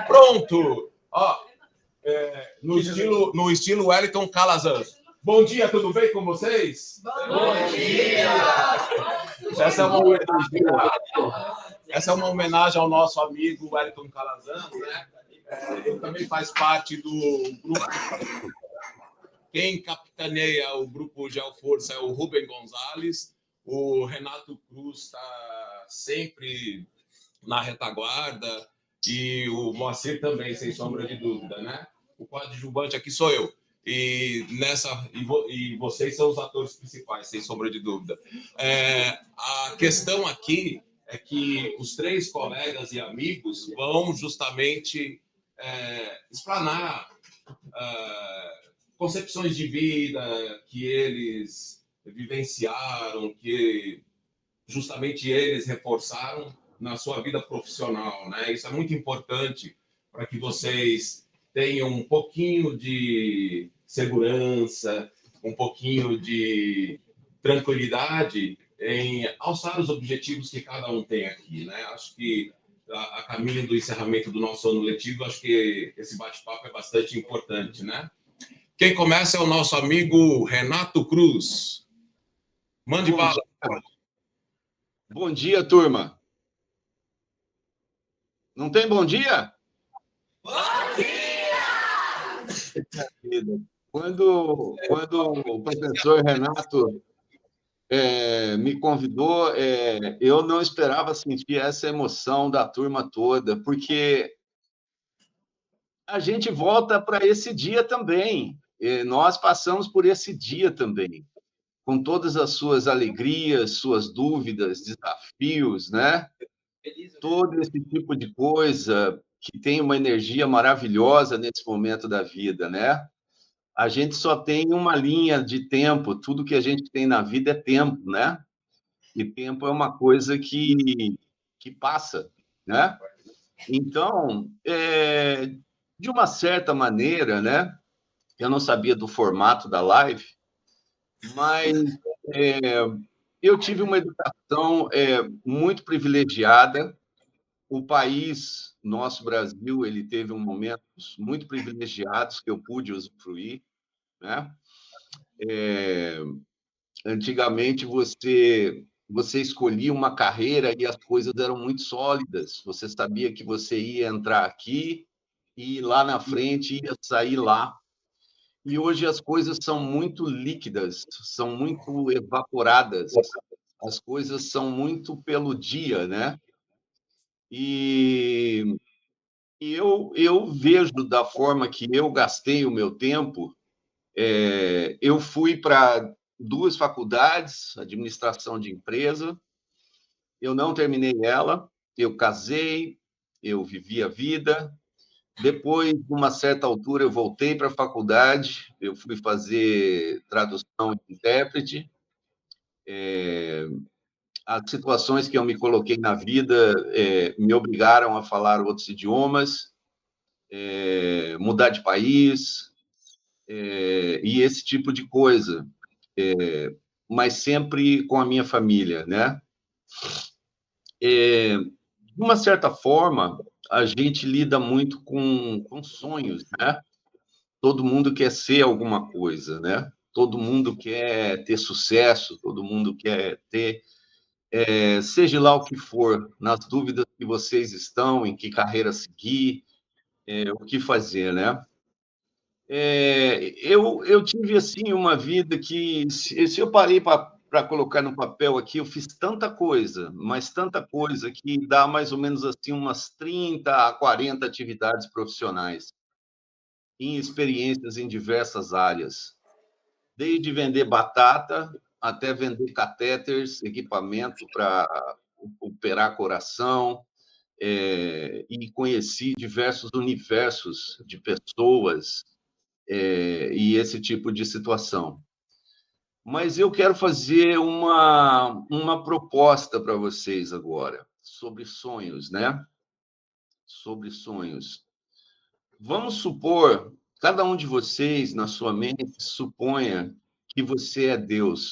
Pronto! Ó, no estilo Wellington Calazans. Bom dia, tudo bem com vocês? Bom dia! Essa é uma homenagem ao nosso amigo Wellington Calazans, né? Ele também faz parte do grupo. Quem capitaneia o grupo Geoforça é o Rubem Gonzalez. O Renato Cruz está sempre na retaguarda e o Moacir também, sem sombra de dúvida, né? O coadjuvante aqui sou eu. E vocês são os atores principais, sem sombra de dúvida. A questão aqui é que os três colegas e amigos vão justamente explanar concepções de vida que eles vivenciaram, que justamente eles reforçaram na sua vida profissional, né? Isso é muito importante para que vocês tenham um pouquinho de segurança, um pouquinho de tranquilidade em alçar os objetivos que cada um tem aqui, né? Acho que a caminho do encerramento do nosso ano letivo, acho que esse bate-papo é bastante importante, né? Quem começa é o nosso amigo Renato Cruz. Mande bala. Bom dia, turma. Não tem bom dia? Bom dia! Quando o professor Renato me convidou, eu não esperava sentir essa emoção da turma toda, porque a gente volta para esse dia também. Nós passamos por esse dia também, com todas as suas alegrias, suas dúvidas, desafios, né? Todo esse tipo de coisa que tem uma energia maravilhosa nesse momento da vida, né? A gente só tem uma linha de tempo, tudo que a gente tem na vida é tempo, né? E tempo é uma coisa que passa, né? Então, de uma certa maneira, né? Eu não sabia do formato da live, mas eu tive uma educação muito privilegiada. O país, nosso Brasil, ele teve momentos muito privilegiados que eu pude usufruir, né? Antigamente, você escolhia uma carreira e as coisas eram muito sólidas. Você sabia que você ia entrar aqui e lá na frente ia sair lá. E hoje as coisas são muito líquidas, são muito evaporadas, as coisas são muito pelo dia, né? E eu vejo da forma que eu gastei o meu tempo. Eu fui para 2 faculdades, administração de empresa, eu não terminei ela, eu casei, eu vivi a vida. Depois, de uma certa altura, eu voltei para a faculdade, eu fui fazer tradução e intérprete. As situações que eu me coloquei na vida me obrigaram a falar outros idiomas, mudar de país, e esse tipo de coisa, mas sempre com a minha família, né? De uma certa forma, a gente lida muito com sonhos, né? Todo mundo quer ser alguma coisa, né? Todo mundo quer ter sucesso, todo mundo quer ter, seja lá o que for, nas dúvidas que vocês estão, em que carreira seguir, o que fazer, né? Eu tive, assim, uma vida que, se eu parei para colocar no papel aqui, eu fiz tanta coisa, mas tanta coisa, que dá mais ou menos assim umas 30 a 40 atividades profissionais, em experiências em diversas áreas, desde vender batata até vender catéteres, equipamento para operar coração, e conheci diversos universos de pessoas, e esse tipo de situação. Mas eu quero fazer uma proposta para vocês agora, sobre sonhos, né? Sobre sonhos. Vamos supor, cada um de vocês, na sua mente, suponha que você é Deus.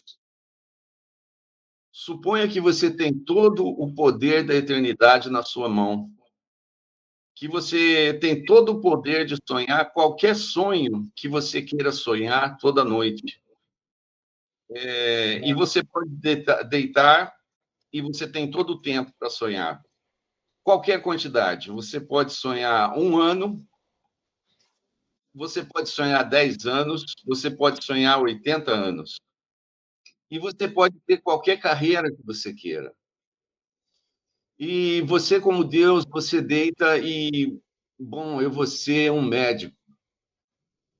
Suponha que você tem todo o poder da eternidade na sua mão. que você tem todo o poder de sonhar qualquer sonho que você queira sonhar toda noite. E você pode deitar e você tem todo o tempo para sonhar. Qualquer quantidade. Você pode sonhar 1 ano, você pode sonhar 10 anos, você pode sonhar 80 anos. E você pode ter qualquer carreira que você queira. E você, como Deus, você deita e, bom, eu vou ser um médico.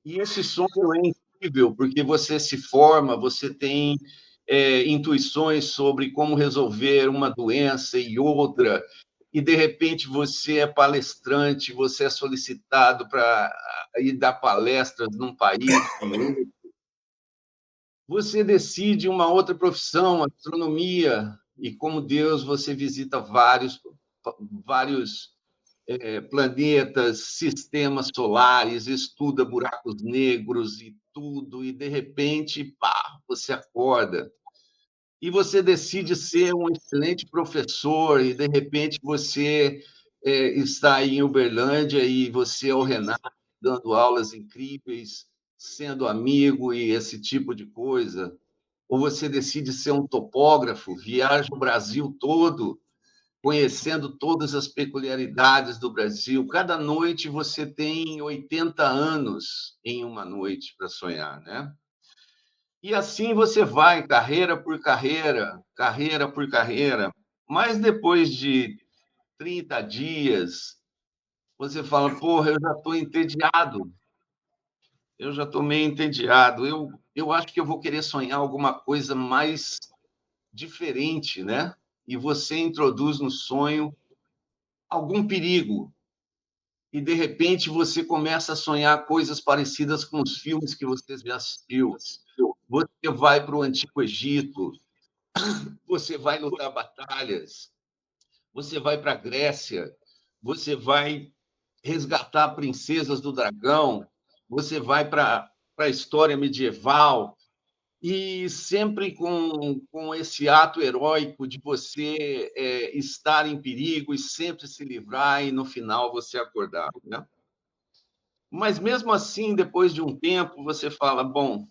E esse sonho é incrível, porque você se forma, você tem intuições sobre como resolver uma doença e outra, e, de repente, você é palestrante, você é solicitado para ir dar palestras num país, em outro. Você decide uma outra profissão, astronomia, e, como Deus, você visita vários planetas, sistemas solares, estuda buracos negros e tudo, e, de repente, pá, você acorda. E você decide ser um excelente professor, e, de repente, você está em Uberlândia e você é o Renato, dando aulas incríveis, sendo amigo e esse tipo de coisa. Ou você decide ser um topógrafo, viaja o Brasil todo, conhecendo todas as peculiaridades do Brasil. Cada noite você tem 80 anos em uma noite para sonhar, né? E assim você vai, carreira por carreira, carreira por carreira. Mas depois de 30 dias, você fala, porra, eu já estou entediado. Eu já estou meio entediado. Eu acho que eu vou querer sonhar alguma coisa mais diferente, né? E você introduz no sonho algum perigo, e, de repente, você começa a sonhar coisas parecidas com os filmes que você já assistiu. Você vai para o Antigo Egito, você vai lutar batalhas, você vai para a Grécia, você vai resgatar princesas do dragão, você vai para a história medieval, e sempre com esse ato heróico de você estar em perigo e sempre se livrar, e, no final, você acordar, né? Mas, mesmo assim, depois de um tempo, você fala, bom,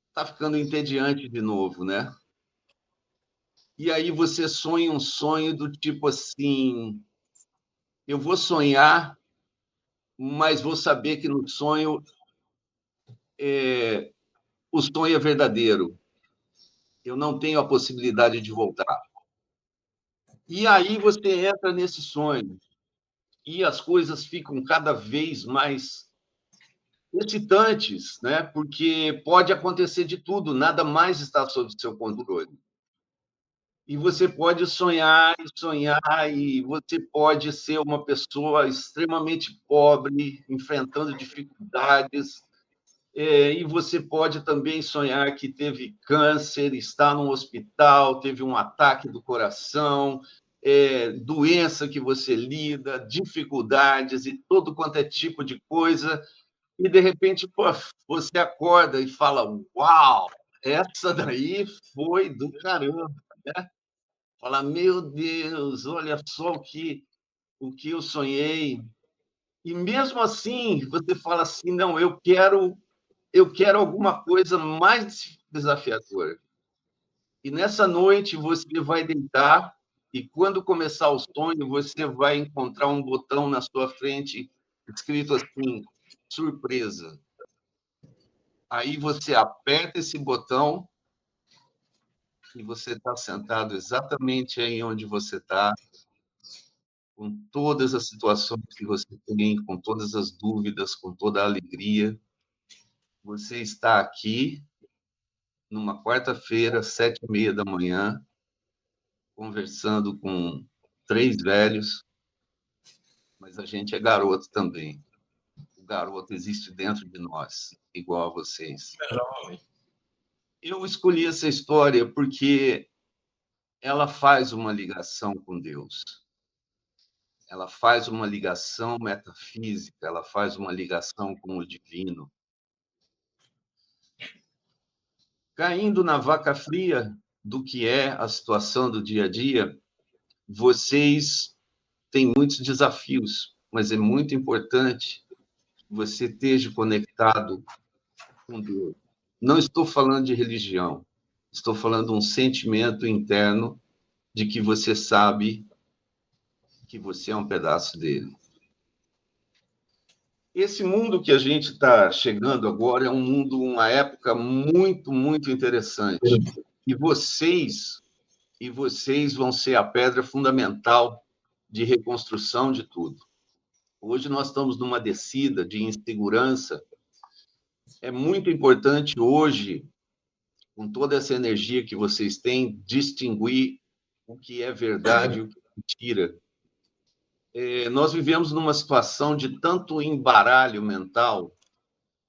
está ficando entediante de novo, né? E aí você sonha um sonho do tipo assim, eu vou sonhar, mas vou saber que no sonho o sonho é verdadeiro. Eu não tenho a possibilidade de voltar. E aí você entra nesse sonho e as coisas ficam cada vez mais excitantes, né? Porque pode acontecer de tudo, nada mais está sob seu controle. E você pode sonhar e sonhar, e você pode ser uma pessoa extremamente pobre, enfrentando dificuldades, e você pode também sonhar que teve câncer, está num hospital, teve um ataque do coração, doença que você lida, dificuldades e todo quanto é tipo de coisa, e, de repente, pô, você acorda e fala, uau, essa daí foi do caramba, né? Fala, meu Deus, olha só o que eu sonhei. E, mesmo assim, você fala assim, não, eu quero alguma coisa mais desafiadora. E, nessa noite, você vai deitar, e, quando começar o sonho, você vai encontrar um botão na sua frente escrito assim, surpresa. Aí você aperta esse botão e você está sentado exatamente aí onde você está, com todas as situações que você tem, com todas as dúvidas, com toda a alegria. Você está aqui, numa quarta-feira, 7h30 da manhã, conversando com 3 velhos, mas a gente é garoto também. O garoto existe dentro de nós, igual a vocês. Eu escolhi essa história porque ela faz uma ligação com Deus. Ela faz uma ligação metafísica, ela faz uma ligação com o divino. Caindo na vaca fria do que é a situação do dia a dia, vocês tem muitos desafios, mas é muito importante que você esteja conectado com Deus. Não estou falando de religião, estou falando de um sentimento interno de que você sabe que você é um pedaço dele. Esse mundo que a gente está chegando agora é um mundo, uma época muito, muito interessante. E vocês vão ser a pedra fundamental de reconstrução de tudo. Hoje nós estamos numa descida de insegurança. É muito importante hoje, com toda essa energia que vocês têm, distinguir o que é verdade e o que é mentira. Nós vivemos numa situação de tanto embaralho mental,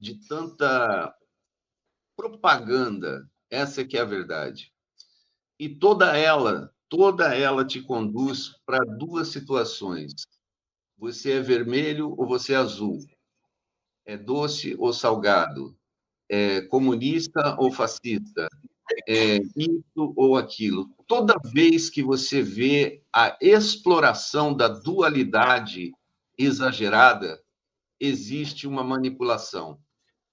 de tanta propaganda, essa que é a verdade. E toda ela te conduz para duas situações. Você é vermelho ou você é azul? É doce ou salgado? É comunista ou fascista? É isso ou aquilo? Toda vez que você vê a exploração da dualidade exagerada, existe uma manipulação.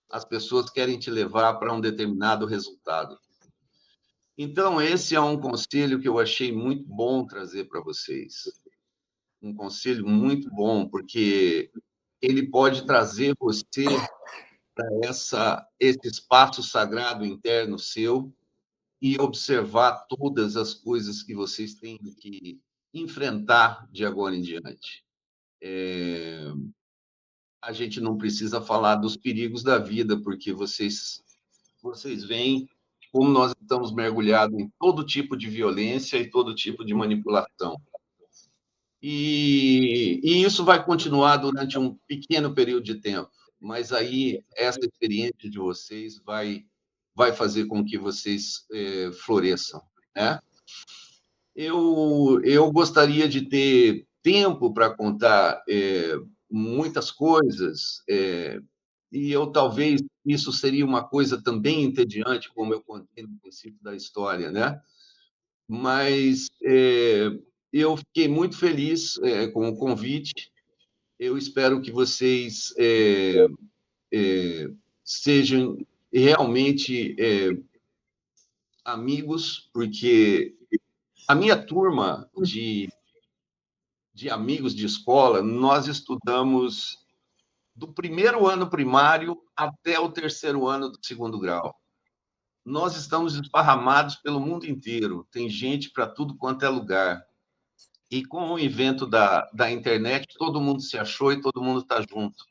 As pessoas querem te levar para um determinado resultado. Então, esse é um conselho que eu achei muito bom trazer para vocês. Um conselho muito bom, porque ele pode trazer você para esse espaço sagrado interno seu e observar todas as coisas que vocês têm que enfrentar de agora em diante. A gente não precisa falar dos perigos da vida, porque vocês veem como nós estamos mergulhados em todo tipo de violência e todo tipo de manipulação. E isso vai continuar durante um pequeno período de tempo, mas aí essa experiência de vocês vai fazer com que vocês floresçam, né? Eu gostaria de ter tempo para contar muitas coisas, e eu talvez isso seria uma coisa também entediante, como eu contei no princípio da história, né? Mas eu fiquei muito feliz com o convite. Eu espero que vocês sejam realmente amigos, porque a minha turma de amigos de escola, nós estudamos do primeiro ano primário até o terceiro ano do segundo grau. Nós estamos esparramados pelo mundo inteiro, tem gente para tudo quanto é lugar. E com o evento da internet, todo mundo se achou e todo mundo está junto.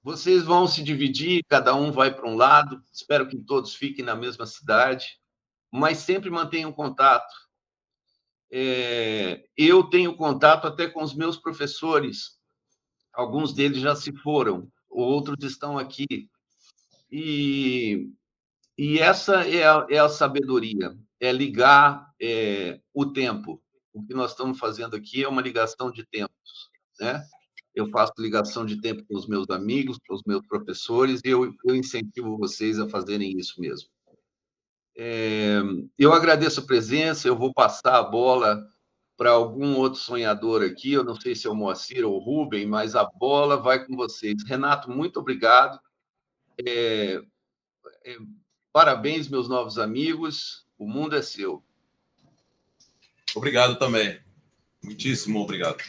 Vocês vão se dividir, cada um vai para um lado, espero que todos fiquem na mesma cidade, mas sempre mantenham contato. Eu tenho contato até com os meus professores, alguns deles já se foram, outros estão aqui. E essa é a sabedoria, é ligar o tempo. O que nós estamos fazendo aqui é uma ligação de tempos, né? Eu faço ligação de tempo com os meus amigos, com os meus professores, e eu incentivo vocês a fazerem isso mesmo. Eu agradeço a presença, eu vou passar a bola para algum outro sonhador aqui, eu não sei se é o Moacir ou o Rubem, mas a bola vai com vocês. Renato, muito obrigado. Parabéns, meus novos amigos, o mundo é seu. Obrigado também. Muitíssimo obrigado.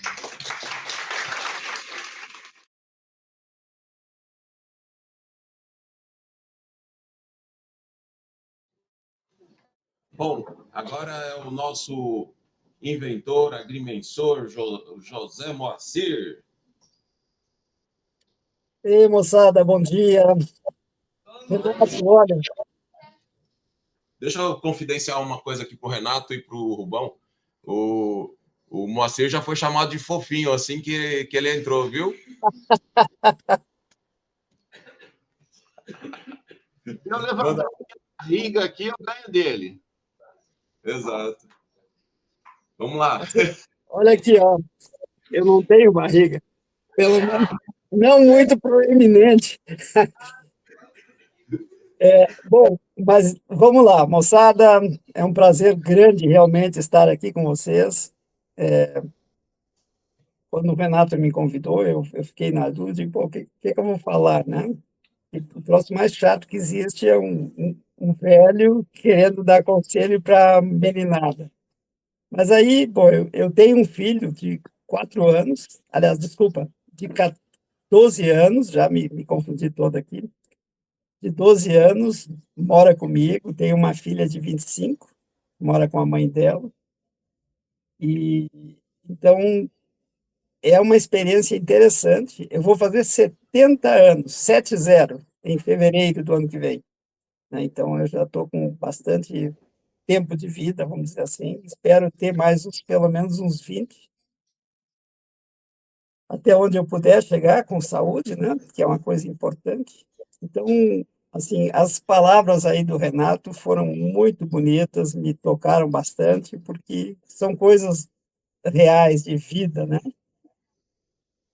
Bom, agora é o nosso inventor, agrimensor, José Moacir. Ei, moçada, bom dia. Renato, olha. Deixa eu confidenciar uma coisa aqui para o Renato e para o Rubão. O Moacir já foi chamado de fofinho assim que ele entrou, viu? Eu levanto a barriga aqui, eu ganho dele. Exato. Vamos lá. Olha aqui, ó. Eu não tenho barriga. Pelo menos não muito proeminente. Bom, mas vamos lá, moçada. É um prazer grande realmente estar aqui com vocês. quando o Renato me convidou, eu fiquei na dúvida, de, pô, o que eu vou falar, né? E o troço mais chato que existe é um velho querendo dar conselho para meninada. Mas aí, pô, eu tenho um filho de 4 anos, aliás, desculpa, de 14 anos, já me confundi todo aqui, de 12 anos, mora comigo, tem uma filha de 25, mora com a mãe dela, e então é uma experiência interessante. Eu vou fazer 70 anos, 70, em fevereiro do ano que vem, né? Então eu já estou com bastante tempo de vida, vamos dizer assim. Espero ter mais pelo menos uns 20, até onde eu puder chegar com saúde, né? Que é uma coisa importante. Então, assim, as palavras aí do Renato foram muito bonitas, me tocaram bastante, porque são coisas reais de vida, né?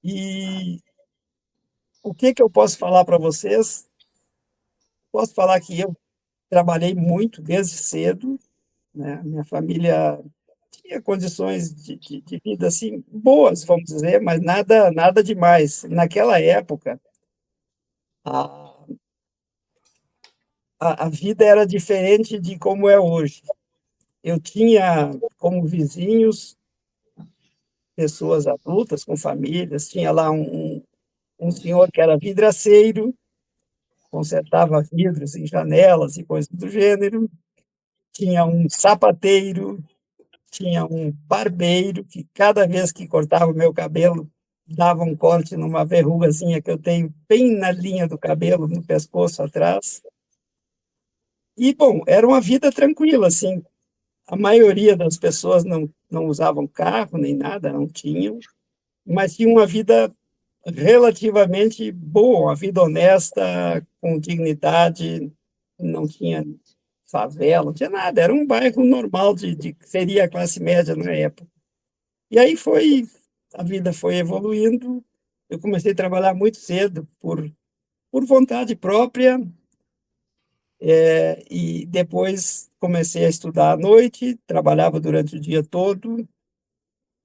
E o que que eu posso falar para vocês? Posso falar que eu trabalhei muito desde cedo, né? Minha família tinha condições de vida assim boas, vamos dizer, mas nada demais. Naquela época, a, a vida era diferente de como é hoje. Eu tinha como vizinhos pessoas adultas com famílias, tinha lá um senhor que era vidraceiro, consertava vidros em janelas e coisas do gênero, tinha um sapateiro, tinha um barbeiro que cada vez que cortava o meu cabelo dava um corte numa verrugazinha que eu tenho bem na linha do cabelo, no pescoço atrás. E, bom, era uma vida tranquila, assim. A maioria das pessoas não usavam carro nem nada, não tinham, mas tinham uma vida relativamente boa, uma vida honesta, com dignidade, não tinha favela, não tinha nada, era um bairro normal que seria a classe média na época. E aí a vida foi evoluindo, eu comecei a trabalhar muito cedo, por vontade própria, e depois comecei a estudar à noite, trabalhava durante o dia todo,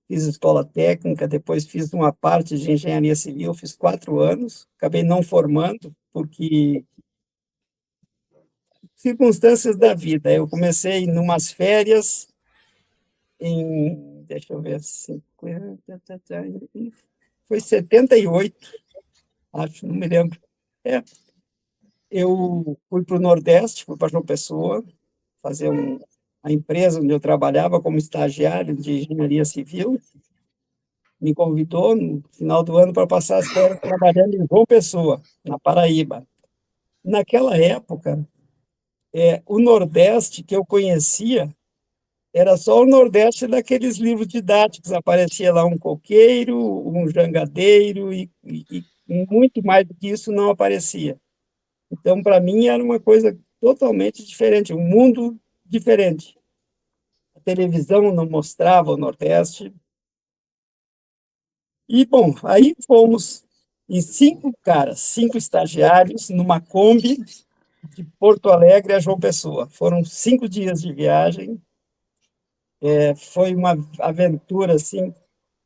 fiz escola técnica, depois fiz uma parte de engenharia civil, fiz 4 anos, acabei não formando, porque circunstâncias da vida. Eu comecei numas férias deixa eu ver, 50, foi 78, acho, não me lembro. É, eu fui para o Nordeste, fui para João Pessoa, fazer a empresa onde eu trabalhava como estagiário de engenharia civil, me convidou no final do ano para passar as férias trabalhando em João Pessoa, na Paraíba. Naquela época, o Nordeste que eu conhecia era só o Nordeste daqueles livros didáticos, aparecia lá um coqueiro, um jangadeiro, e muito mais do que isso não aparecia. Então, para mim, era uma coisa totalmente diferente, um mundo diferente. A televisão não mostrava o Nordeste. E, bom, aí fomos em 5 caras, 5 estagiários, numa Kombi de Porto Alegre a João Pessoa. Foram 5 dias de viagem. Foi uma aventura assim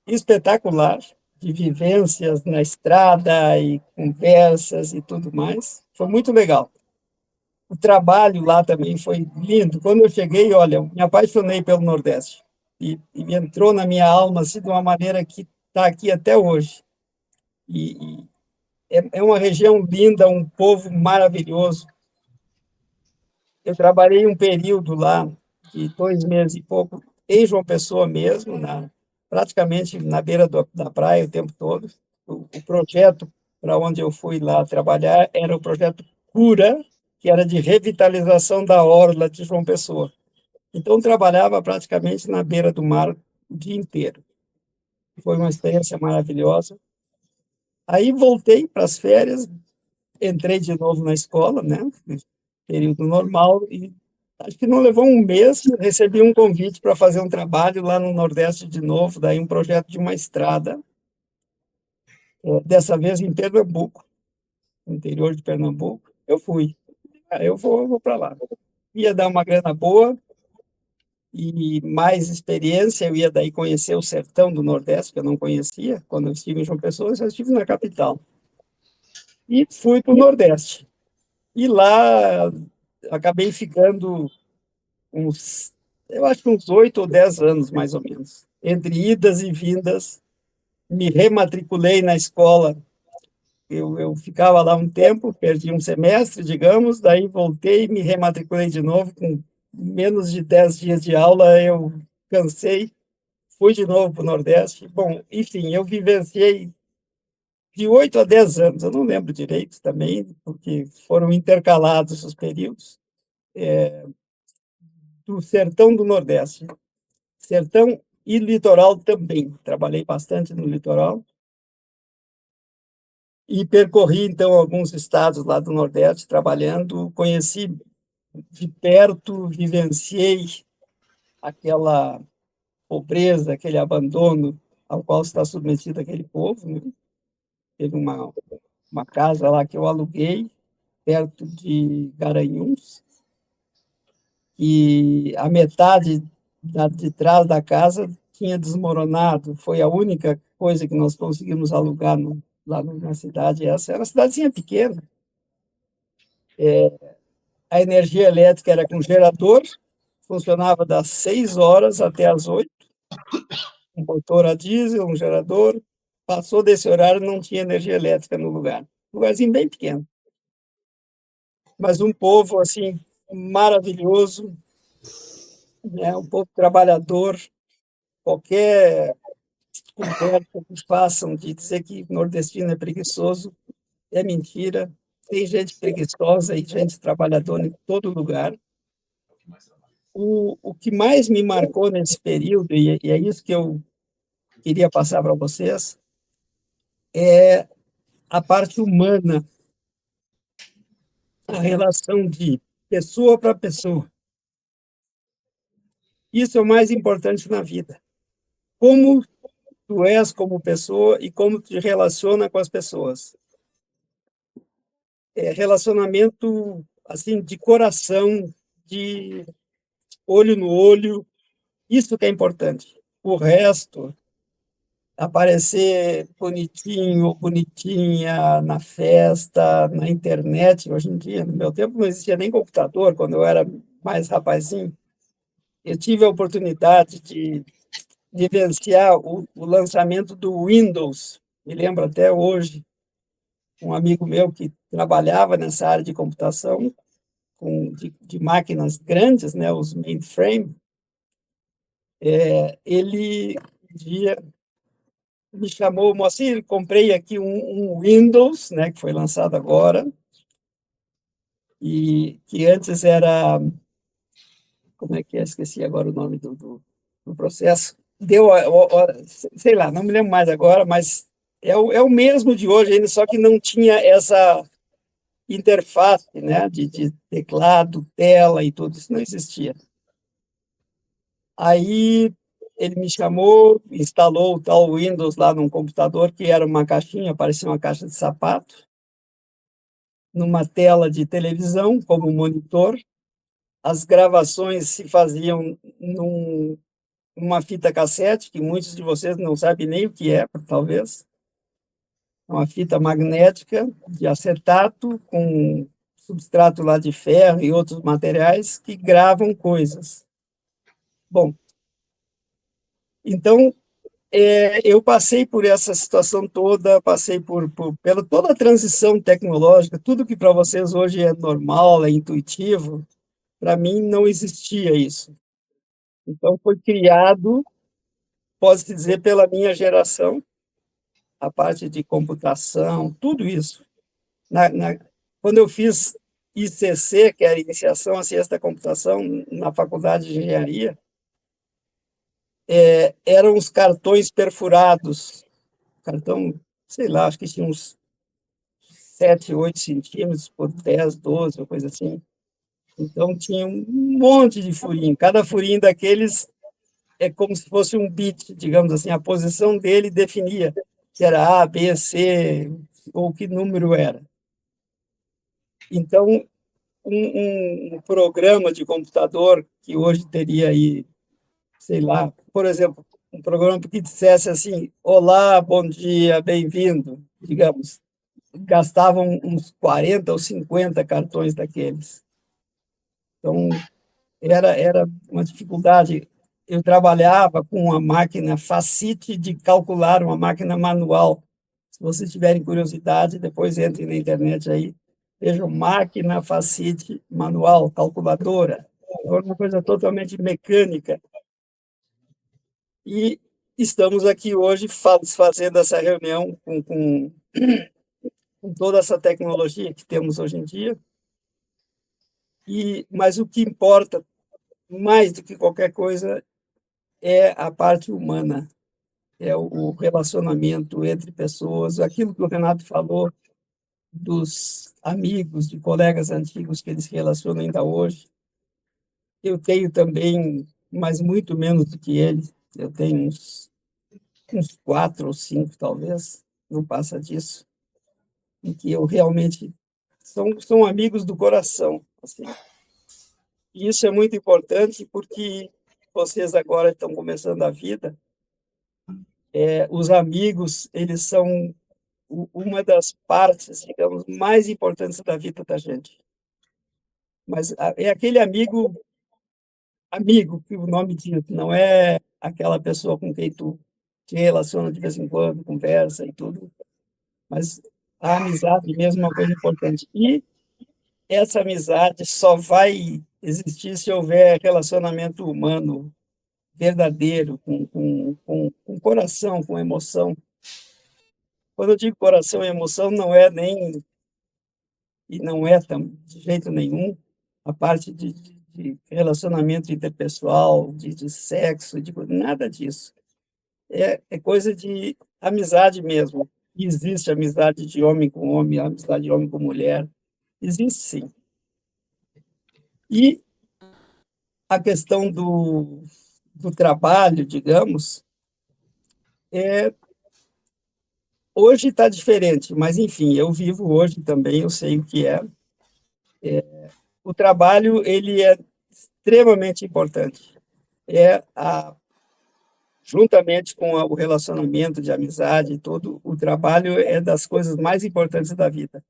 espetacular, de vivências na estrada e conversas e tudo mais. Foi muito legal. O trabalho lá também foi lindo. Quando eu cheguei, olha, eu me apaixonei pelo Nordeste e entrou na minha alma assim, de uma maneira que está aqui até hoje. E é uma região linda, um povo maravilhoso. Eu trabalhei um período lá, de 2 meses e pouco, em João Pessoa mesmo, praticamente na beira da praia o tempo todo. O projeto para onde eu fui lá trabalhar era o projeto Cura, que era de revitalização da orla de João Pessoa. Então, trabalhava praticamente na beira do mar o dia inteiro. Foi uma experiência maravilhosa. Aí voltei para as férias, entrei de novo na escola, né? Período normal, e acho que não levou um mês, recebi um convite para fazer um trabalho lá no Nordeste de novo, daí um projeto de uma estrada, dessa vez em Pernambuco, no interior de Pernambuco. Eu fui. Eu vou para lá. Ia dar uma grana boa, e mais experiência, eu ia daí conhecer o sertão do Nordeste, que eu não conhecia. Quando eu estive em João Pessoa, eu já estive na capital. E fui para o Nordeste. E lá acabei ficando uns, eu acho que uns 8 ou 10 anos, mais ou menos. Entre idas e vindas, me rematriculei na escola. Eu ficava lá um tempo, perdi um semestre, digamos, daí voltei, me rematriculei de novo. Com menos de 10 dias de aula, eu cansei, fui de novo para o Nordeste. Bom, enfim, eu vivenciei de 8 a 10 anos, eu não lembro direito também, porque foram intercalados os períodos, do sertão do Nordeste. Sertão e litoral também. Trabalhei bastante no litoral. E percorri, então, alguns estados lá do Nordeste trabalhando. Conheci de perto, vivenciei aquela pobreza, aquele abandono ao qual está submetido aquele povo, né? Teve uma casa lá que eu aluguei, perto de Garanhuns, e a metade de trás da casa tinha desmoronado. Foi a única coisa que nós conseguimos alugar lá na cidade. Essa era uma cidadezinha pequena. A energia elétrica era com gerador, funcionava das 6 horas até as 8, um motor a diesel, um gerador. Passou desse horário, não tinha energia elétrica no lugar. Um lugarzinho bem pequeno. Mas um povo, assim, maravilhoso, né? Um povo trabalhador. Qualquer conversa que façam de dizer que nordestino é preguiçoso é mentira. Tem gente preguiçosa e gente trabalhadora em todo lugar. O que mais me marcou nesse período, e é isso que eu queria passar para vocês, é a parte humana, a relação de pessoa para pessoa. Isso é o mais importante na vida. Como tu és como pessoa e como tu te relaciona com as pessoas. Relacionamento assim de coração, de olho no olho, isso que é importante. O resto, aparecer bonitinho ou bonitinha na festa, na internet, hoje em dia, no meu tempo não existia nem computador, quando eu era mais rapazinho. Eu tive a oportunidade de vivenciar o lançamento do Windows, me lembro até hoje, um amigo meu que trabalhava nessa área de computação, de máquinas grandes, né, os mainframe, ele um dia me chamou, Moacir, comprei aqui um Windows, né, que foi lançado agora, e que antes era, como é que é? Esqueci agora o nome do processo. Deu, sei lá, não me lembro mais agora, mas é o mesmo de hoje, ainda, só que não tinha essa interface, né, de teclado, tela e tudo isso, não existia. Aí ele me chamou, instalou o tal Windows lá num computador, que era uma caixinha, parecia uma caixa de sapato, numa tela de televisão, como monitor. As gravações se faziam numa fita cassete, que muitos de vocês não sabem nem o que é, talvez. Uma fita magnética de acetato, com substrato lá de ferro e outros materiais que gravam coisas. Bom, então, eu passei por essa situação toda, passei pela toda a transição tecnológica, tudo que para vocês hoje é normal, é intuitivo, para mim não existia isso. Então, foi criado, posso dizer, pela minha geração, a parte de computação, tudo isso. Quando eu fiz ICC, que era Iniciação à Ciência da Computação, na Faculdade de Engenharia, eram os cartões perfurados, cartão, sei lá, acho que tinha uns 7, 8 centímetros por 10, 12, ou coisa assim. Então, tinha um monte de furinho. Cada furinho daqueles é como se fosse um bit, digamos assim, a posição dele definia se era A, B, C, ou que número era. Então, um programa de computador que hoje teria aí sei lá, por exemplo, um programa que dissesse assim, olá, bom dia, bem-vindo, digamos, gastavam uns 40 ou 50 cartões daqueles. Então, era uma dificuldade. Eu trabalhava com uma máquina Facite de calcular, uma máquina manual. Se vocês tiverem curiosidade, depois entrem na internet aí, vejam máquina Facite manual, calculadora. É uma coisa totalmente mecânica. E estamos aqui hoje fazendo essa reunião com toda essa tecnologia que temos hoje em dia. Mas o que importa mais do que qualquer coisa é a parte humana, é o relacionamento entre pessoas, aquilo que o Renato falou dos amigos, de colegas antigos que eles se relacionam ainda hoje. Eu tenho também, mas muito menos do que eles, eu tenho uns 4 ou 5, talvez, não passa disso, em que eu realmente são amigos do coração, assim. E isso é muito importante porque vocês agora estão começando a vida, os amigos, eles são uma das partes, digamos, mais importantes da vida da gente. Mas é aquele amigo, que o nome diz, não é aquela pessoa com quem tu te relaciona de vez em quando, conversa e tudo, mas a amizade mesmo é uma coisa importante. E essa amizade só vai existir se houver relacionamento humano verdadeiro, com coração, com emoção. Quando eu digo coração e emoção, não é de jeito nenhum a parte de relacionamento interpessoal, de sexo, nada disso. É coisa de amizade mesmo. Existe amizade de homem com homem, amizade de homem com mulher. Existe, sim. E a questão do trabalho, digamos, hoje está diferente, mas, enfim, eu vivo hoje também, eu sei o que é. O trabalho, ele é extremamente importante. Juntamente com o relacionamento de amizade, todo o trabalho é das coisas mais importantes da vida.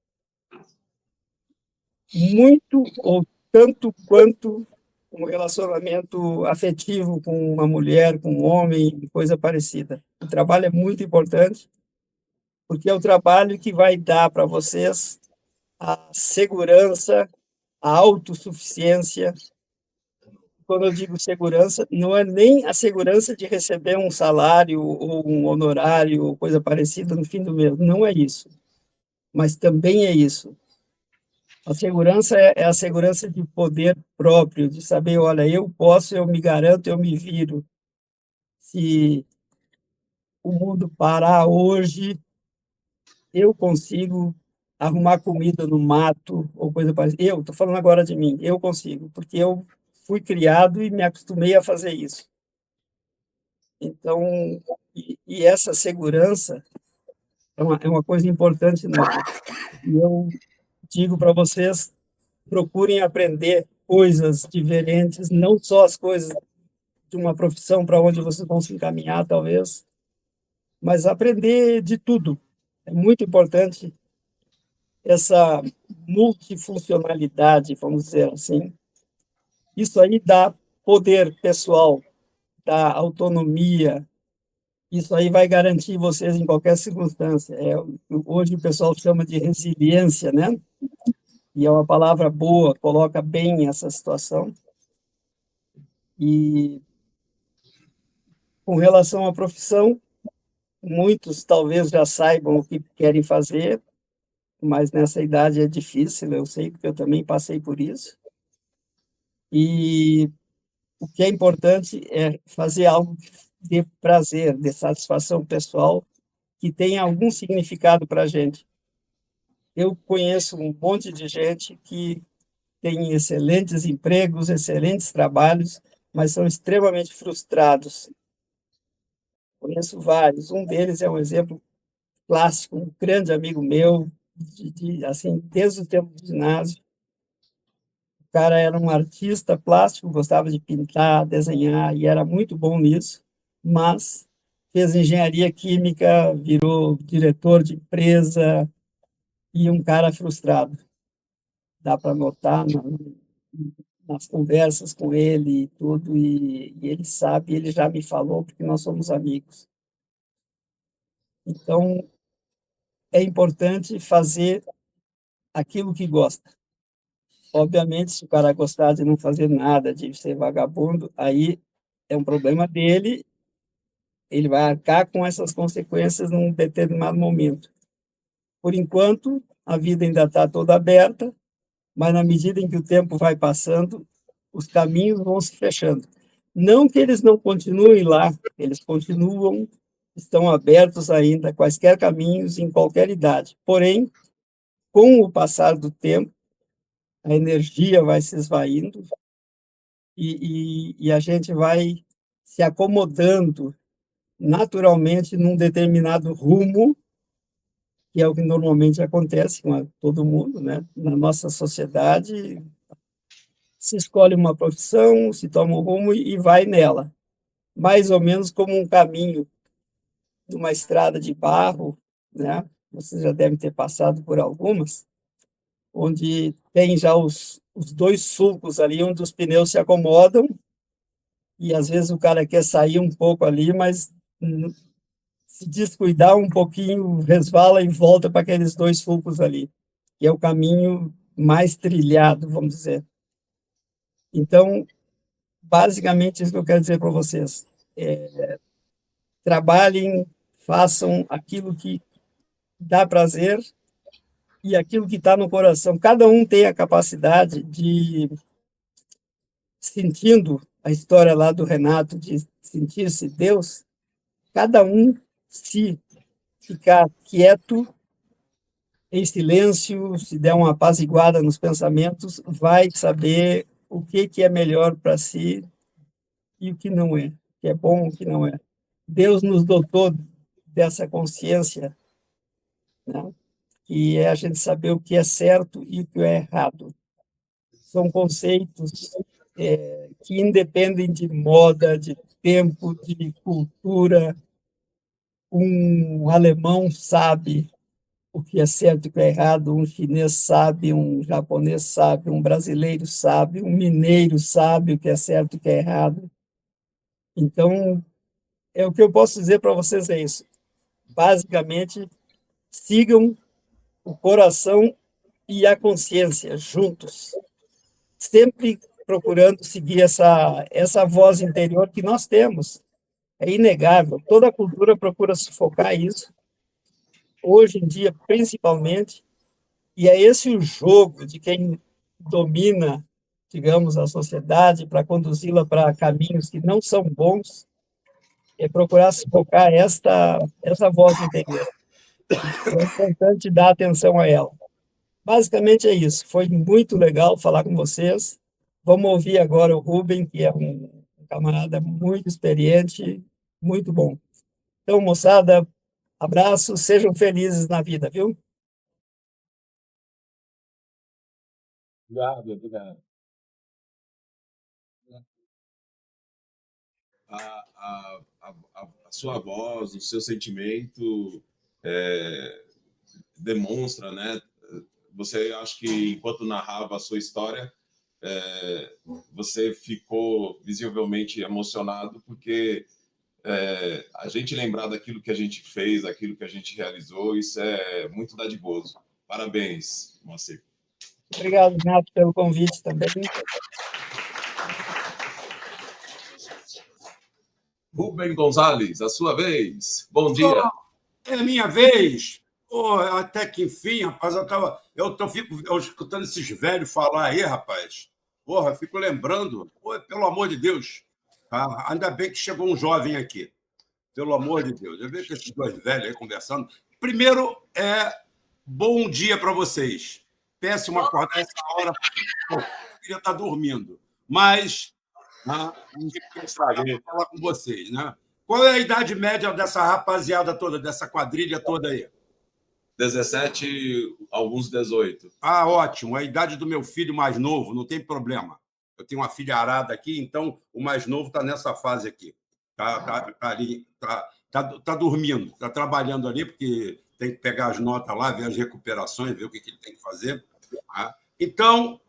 Muito ou tanto quanto um relacionamento afetivo com uma mulher, com um homem, coisa parecida. O trabalho é muito importante, porque é o trabalho que vai dar para vocês a segurança, a autossuficiência. Quando eu digo segurança, não é nem a segurança de receber um salário ou um honorário ou coisa parecida no fim do mês, não é isso. Mas também é isso. A segurança é a segurança de poder próprio, de saber, olha, eu posso, eu me garanto, eu me viro. Se o mundo parar hoje, eu consigo arrumar comida no mato ou coisa parecida. Eu estou falando agora de mim, eu consigo, porque eu fui criado e me acostumei a fazer isso. Então, e essa segurança é uma coisa importante na vida. E eu digo para vocês, procurem aprender coisas diferentes, não só as coisas de uma profissão para onde vocês vão se encaminhar, talvez, mas aprender de tudo. É muito importante essa multifuncionalidade, vamos dizer assim. Isso aí dá poder pessoal, dá autonomia, isso aí vai garantir vocês em qualquer circunstância. Hoje o pessoal chama de resiliência, né? E é uma palavra boa, coloca bem essa situação. E com relação à profissão, muitos talvez já saibam o que querem fazer, mas nessa idade é difícil, eu sei, porque eu também passei por isso. E o que é importante é fazer algo que dê prazer, dê satisfação pessoal, que tenha algum significado para a gente. Eu conheço um monte de gente que tem excelentes empregos, excelentes trabalhos, mas são extremamente frustrados. Conheço vários. Um deles é um exemplo clássico, um grande amigo meu, assim, desde o tempo do ginásio. cara era um artista plástico, gostava de pintar, desenhar, e era muito bom nisso, mas fez engenharia química, virou diretor de empresa e um cara frustrado. Dá para notar nas conversas com ele e tudo, e ele sabe, ele já me falou, porque nós somos amigos. Então, é importante fazer aquilo que gosta. Obviamente, se o cara gostar de não fazer nada, de ser vagabundo, aí é um problema dele, ele vai arcar com essas consequências num determinado momento. Por enquanto, a vida ainda está toda aberta, mas na medida em que o tempo vai passando, os caminhos vão se fechando. Não que eles não continuem lá, eles continuam, estão abertos ainda, quaisquer caminhos, em qualquer idade. Porém, com o passar do tempo, a energia vai se esvaindo e a gente vai se acomodando naturalmente num determinado rumo, que é o que normalmente acontece com todo mundo, né? Na nossa sociedade, se escolhe uma profissão, se toma um rumo e vai nela, mais ou menos como um caminho de uma estrada de barro, né? Vocês já devem ter passado por algumas, onde tem já os dois sulcos ali, onde os pneus se acomodam, e às vezes o cara quer sair um pouco ali, mas se descuidar um pouquinho, resvala e volta para aqueles dois sulcos ali, que é o caminho mais trilhado, vamos dizer. Então, basicamente, isso que eu quero dizer para vocês. Trabalhem, façam aquilo que dá prazer e aquilo que está no coração. Cada um tem a capacidade de, sentindo a história lá do Renato, de sentir-se Deus, cada um, se ficar quieto, em silêncio, se der uma apaziguada nos pensamentos, vai saber o que é melhor para si e o que não é, o que é bom, o que não é. Deus nos dotou dessa consciência, né? Que é a gente saber o que é certo e o que é errado. São conceitos que independem de moda, de tempo, de cultura. Um alemão sabe o que é certo e o que é errado, um chinês sabe, um japonês sabe, um brasileiro sabe, um mineiro sabe o que é certo e o que é errado. Então, o que eu posso dizer para vocês é isso. Basicamente, sigam o coração e a consciência juntos, sempre procurando seguir essa voz interior que nós temos. É inegável, toda a cultura procura sufocar isso, hoje em dia, principalmente, e é esse o jogo de quem domina, digamos, a sociedade para conduzi-la para caminhos que não são bons, é procurar sufocar essa voz interior. É importante dar atenção a ela. Basicamente é isso. Foi muito legal falar com vocês. Vamos ouvir agora o Rubem, que é um camarada muito experiente, muito bom. Então, moçada, abraço, sejam felizes na vida, viu? Obrigado, obrigado. A sua voz, o seu sentimento demonstra, né? Você, acho que enquanto narrava a sua história, você ficou visivelmente emocionado, porque a gente lembrar daquilo que a gente fez, daquilo que a gente realizou, isso é muito dadivoso. Parabéns, Moacir. Obrigado, Renato, pelo convite também. Rubem Gonzalez, a sua vez. Bom dia. É minha vez. Até que enfim, rapaz, eu fico escutando esses velhos falar aí, rapaz. Porra, fico lembrando. Pelo amor de Deus. Tá? Ainda bem que chegou um jovem aqui. Pelo amor de Deus. Eu vejo esses dois velhos aí conversando. Primeiro, bom dia para vocês. Péssimo acordar essa hora. Eu queria estar dormindo. Mas vou falar com vocês, né? Qual é a idade média dessa rapaziada toda, dessa quadrilha toda aí? 17, alguns 18. Ah, ótimo. A idade do meu filho mais novo, não tem problema. Eu tenho uma filha arada aqui, então o mais novo está nessa fase aqui. Tá ali, tá dormindo, está trabalhando ali, porque tem que pegar as notas lá, ver as recuperações, ver o que ele tem que fazer. Tá? Então,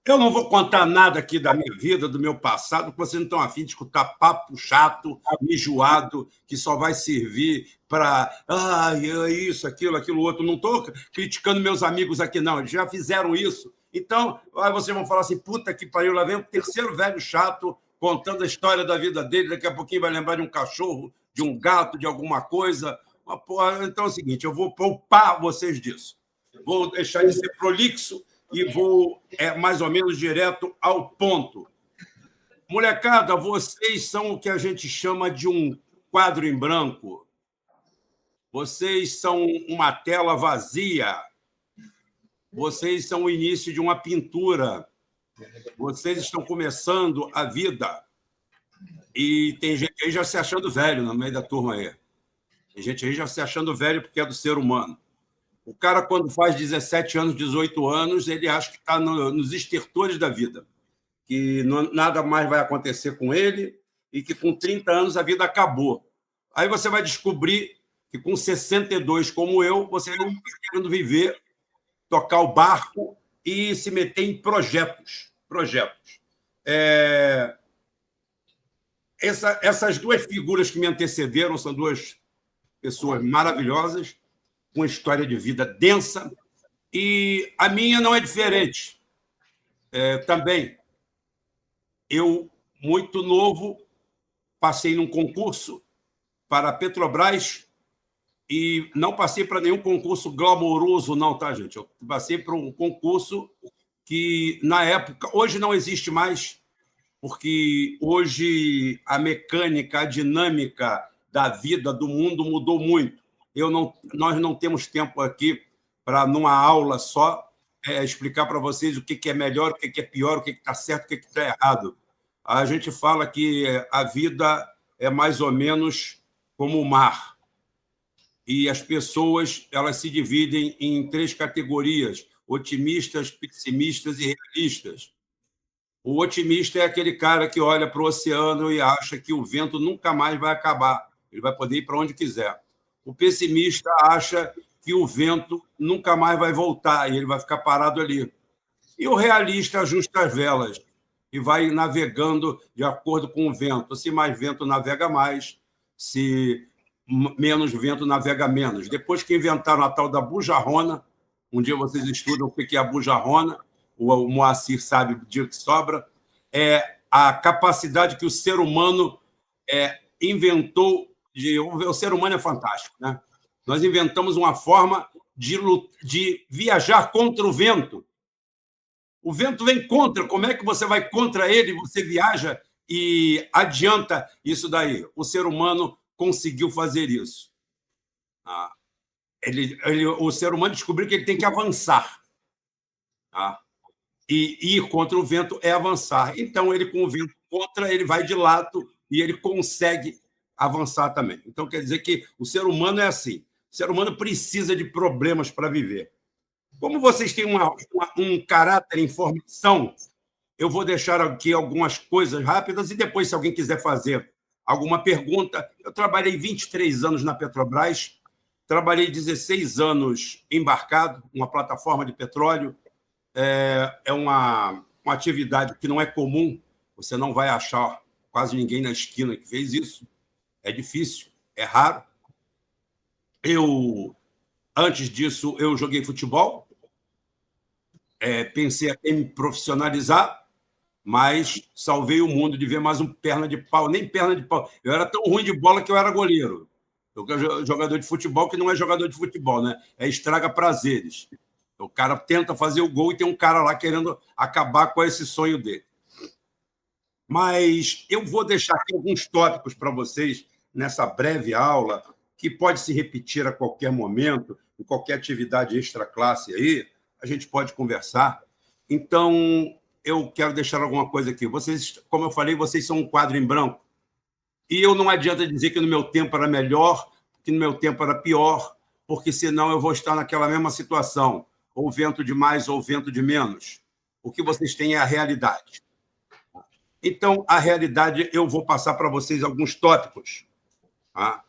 eu não vou contar nada aqui da minha vida, do meu passado, porque vocês não estão afim de escutar papo chato, enjoado, que só vai servir para isso, aquilo outro. Não estou criticando meus amigos aqui, não. Eles já fizeram isso. Então, aí vocês vão falar assim, puta que pariu, lá vem o terceiro velho chato contando a história da vida dele. Daqui a pouquinho vai lembrar de um cachorro, de um gato, de alguma coisa. Então é o seguinte, eu vou poupar vocês disso. Vou deixar de ser prolixo e vou mais ou menos direto ao ponto. Molecada, vocês são o que a gente chama de um quadro em branco. Vocês são uma tela vazia. Vocês são o início de uma pintura. Vocês estão começando a vida. E tem gente aí já se achando velho no meio da turma aí. Tem gente aí já se achando velho porque é do ser humano. O cara, quando faz 17 anos, 18 anos, ele acha que está nos estertores da vida, que nada mais vai acontecer com ele e que com 30 anos a vida acabou. Aí você vai descobrir que com 62, como eu, você não está querendo viver, tocar o barco e se meter em projetos. Essas duas figuras que me antecederam são duas pessoas maravilhosas, com história de vida densa, e a minha não é diferente. Também, eu, muito novo, passei num concurso para a Petrobras e não passei para nenhum concurso glamouroso, não, tá, gente? Eu passei para um concurso que, na época, hoje não existe mais, porque hoje a mecânica, a dinâmica da vida, do mundo mudou muito. Nós não temos tempo aqui para, numa aula só, explicar para vocês o que é melhor, o que é pior, o que está certo, o que está errado. A gente fala que a vida é mais ou menos como o mar. E as pessoas elas se dividem em 3 categorias: otimistas, pessimistas e realistas. O otimista é aquele cara que olha para o oceano e acha que o vento nunca mais vai acabar. Ele vai poder ir para onde quiser. O pessimista acha que o vento nunca mais vai voltar e ele vai ficar parado ali. E o realista ajusta as velas e vai navegando de acordo com o vento. Se mais vento, navega mais. Se menos vento, navega menos. Depois que inventaram a tal da bujarrona, um dia vocês estudam o que é a bujarrona, o Moacir sabe o dia que sobra, é a capacidade que o ser humano inventou. O ser humano é fantástico, né? Nós inventamos uma forma de viajar contra o vento. O vento vem contra. Como é que você vai contra ele? Você viaja e adianta isso daí. O ser humano conseguiu fazer isso. O ser humano descobriu que ele tem que avançar. E ir contra o vento é avançar. Então, ele com o vento contra, ele vai de lado e ele consegue avançar também. Então, quer dizer que o ser humano é assim. O ser humano precisa de problemas para viver. Como vocês têm um caráter em formação, eu vou deixar aqui algumas coisas rápidas e depois, se alguém quiser fazer alguma pergunta... Eu trabalhei 23 anos na Petrobras, trabalhei 16 anos embarcado, uma plataforma de petróleo. É uma atividade que não é comum, você não vai achar quase ninguém na esquina que fez isso. É difícil, é raro. Antes disso, eu joguei futebol, pensei até em me profissionalizar, mas salvei o mundo de ver mais um perna de pau, nem perna de pau. Eu era tão ruim de bola que eu era goleiro. Eu jogador de futebol que não é jogador de futebol, né? Estraga prazeres. O cara tenta fazer o gol e tem um cara lá querendo acabar com esse sonho dele. Mas eu vou deixar aqui alguns tópicos para vocês nessa breve aula, que pode se repetir a qualquer momento, em qualquer atividade extra-classe aí, a gente pode conversar. Então, eu quero deixar alguma coisa aqui. Vocês, como eu falei, vocês são um quadro em branco. E eu não adianta dizer que no meu tempo era melhor, que no meu tempo era pior, porque senão eu vou estar naquela mesma situação, ou vento de mais ou vento de menos. O que vocês têm é a realidade. Então, a realidade, eu vou passar para vocês alguns tópicos. Tá?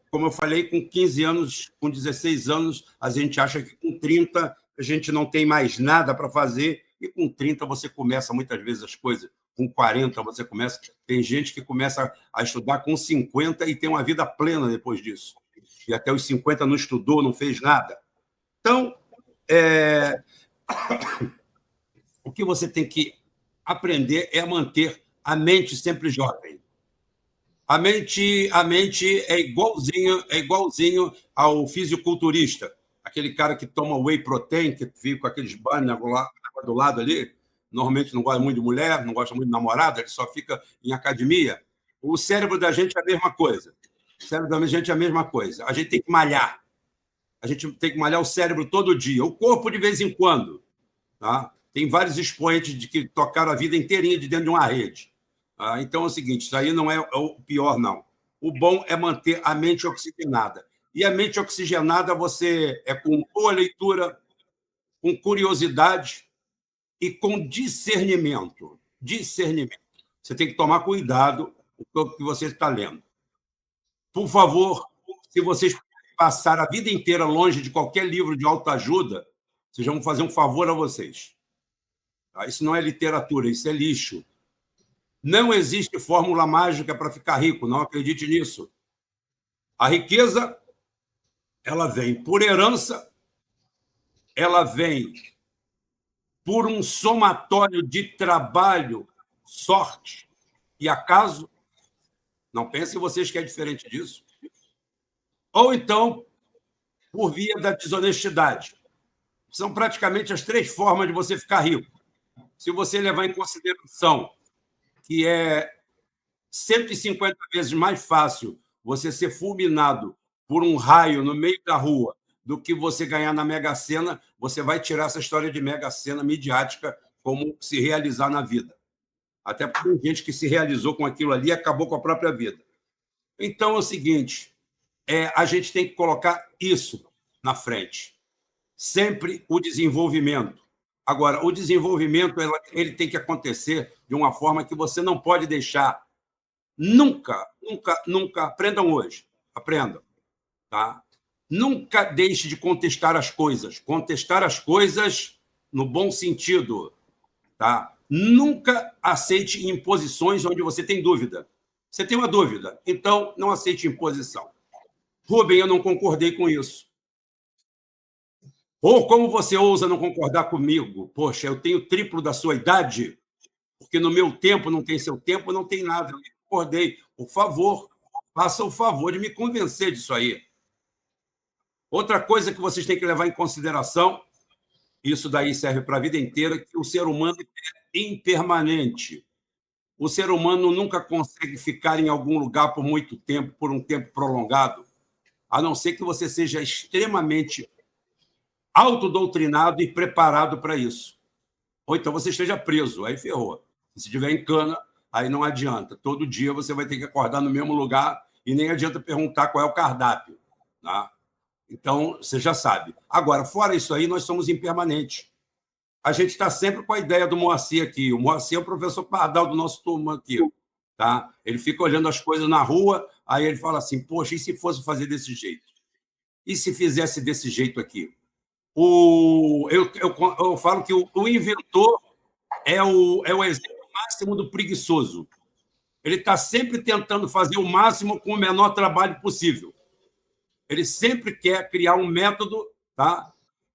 Como eu falei, com 15 anos, com 16 anos, a gente acha que com 30 a gente não tem mais nada para fazer, e com 30 você começa muitas vezes as coisas. Com 40 você começa... Tem gente que começa a estudar com 50 e tem uma vida plena depois disso. E até os 50 não estudou, não fez nada. Então, o que você tem que aprender é manter a mente sempre jovem. A mente é igualzinho ao fisiculturista, aquele cara que toma whey protein, que fica com aqueles banners lá do lado ali, normalmente não gosta muito de mulher, não gosta muito de namorada, ele só fica em academia. O cérebro da gente é a mesma coisa. O cérebro da gente é a mesma coisa. A gente tem que malhar. A gente tem que malhar o cérebro todo dia. O corpo, de vez em quando. Tá? Tem vários expoentes de que tocaram a vida inteirinha de dentro de uma rede. Então é o seguinte, isso aí não é o pior, não. O bom é manter a mente oxigenada. E a mente oxigenada você é com boa leitura, com curiosidade e com discernimento. Discernimento. Você tem que tomar cuidado com o que você está lendo. Por favor, se vocês passarem a vida inteira longe de qualquer livro de autoajuda, vocês vão fazer um favor a vocês. Isso não é literatura, isso é lixo. Não existe fórmula mágica para ficar rico, não acredite nisso. A riqueza, ela vem por herança, ela vem por um somatório de trabalho, sorte e acaso. Não pensem vocês que é diferente disso. Ou então, por via da desonestidade. São praticamente as 3 formas de você ficar rico. Se você levar em consideração que é 150 vezes mais fácil você ser fulminado por um raio no meio da rua do que você ganhar na Mega Sena, você vai tirar essa história de Mega Sena midiática como se realizar na vida. Até porque tem gente que se realizou com aquilo ali e acabou com a própria vida. Então, é o seguinte, a gente tem que colocar isso na frente. Sempre o desenvolvimento. Agora, o desenvolvimento ele tem que acontecer de uma forma que você não pode deixar. Nunca, aprendam hoje, aprendam. Tá? Nunca deixe de contestar as coisas. Contestar as coisas no bom sentido. Tá? Nunca aceite imposições onde você tem dúvida. Você tem uma dúvida, então não aceite imposição. Rubem, eu não concordei com isso. Ou como você ousa não concordar comigo? Poxa, eu tenho o triplo da sua idade, porque no meu tempo não tem seu tempo, não tem nada. Eu não concordei. Por favor, faça o favor de me convencer disso aí. Outra coisa que vocês têm que levar em consideração, isso daí serve para a vida inteira, que o ser humano é impermanente. O ser humano nunca consegue ficar em algum lugar por muito tempo, por um tempo prolongado, a não ser que você seja extremamente autodoutrinado e preparado para isso. Ou então você esteja preso, aí ferrou. Se estiver em cana, aí não adianta. Todo dia você vai ter que acordar no mesmo lugar e nem adianta perguntar qual é o cardápio. Tá? Então, você já sabe. Agora, fora isso aí, nós somos impermanentes. A gente está sempre com a ideia do Moacir aqui. O Moacir é o professor Pardal do nosso turma aqui. Tá? Ele fica olhando as coisas na rua, aí ele fala assim, poxa, e se fosse fazer desse jeito? E se fizesse desse jeito aqui? Eu falo que o inventor é o exemplo máximo do preguiçoso. Ele está sempre tentando fazer o máximo com o menor trabalho possível. Ele sempre quer criar um método, tá?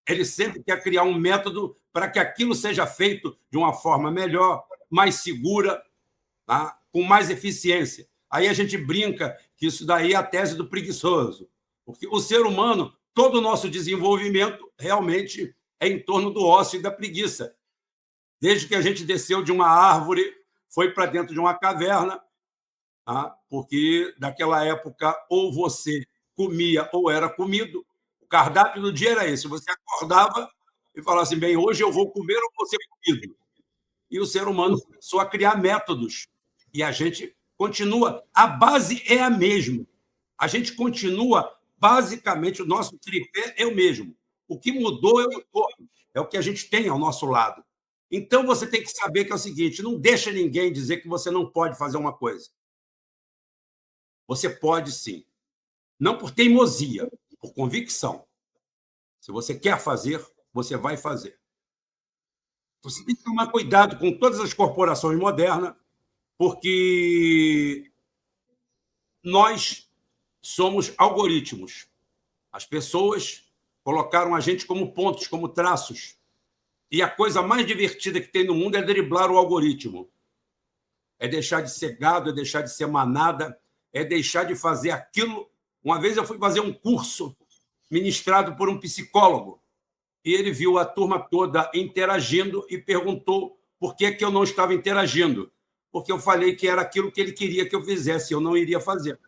Ele sempre quer criar um método para que aquilo seja feito de uma forma melhor, mais segura, tá? Com mais eficiência. Aí a gente brinca que isso daí é a tese do preguiçoso. Porque o ser humano, todo o nosso desenvolvimento realmente é em torno do ócio e da preguiça. Desde que a gente desceu de uma árvore, foi para dentro de uma caverna, tá? Porque naquela época ou você comia ou era comido. O cardápio do dia era esse. Você acordava e falava assim, bem, hoje eu vou comer ou vou ser comido. E o ser humano começou a criar métodos. E a gente continua. A base é a mesma. A gente continua Basicamente, o nosso tripé é o mesmo. O que mudou é o entorno, é o que a gente tem ao nosso lado. Então, você tem que saber que é o seguinte: não deixa ninguém dizer que você não pode fazer uma coisa. Você pode, sim. Não por teimosia, por convicção. Se você quer fazer, você vai fazer. Você tem que tomar cuidado com todas as corporações modernas, porque nós somos algoritmos. As pessoas colocaram a gente como pontos, como traços. E a coisa mais divertida que tem no mundo é driblar o algoritmo. É deixar de ser gado, é deixar de ser manada, é deixar de fazer aquilo. Uma vez eu fui fazer um curso ministrado por um psicólogo e ele viu a turma toda interagindo e perguntou por que eu não estava interagindo. Porque eu falei que era aquilo que ele queria que eu fizesse, eu não iria fazer.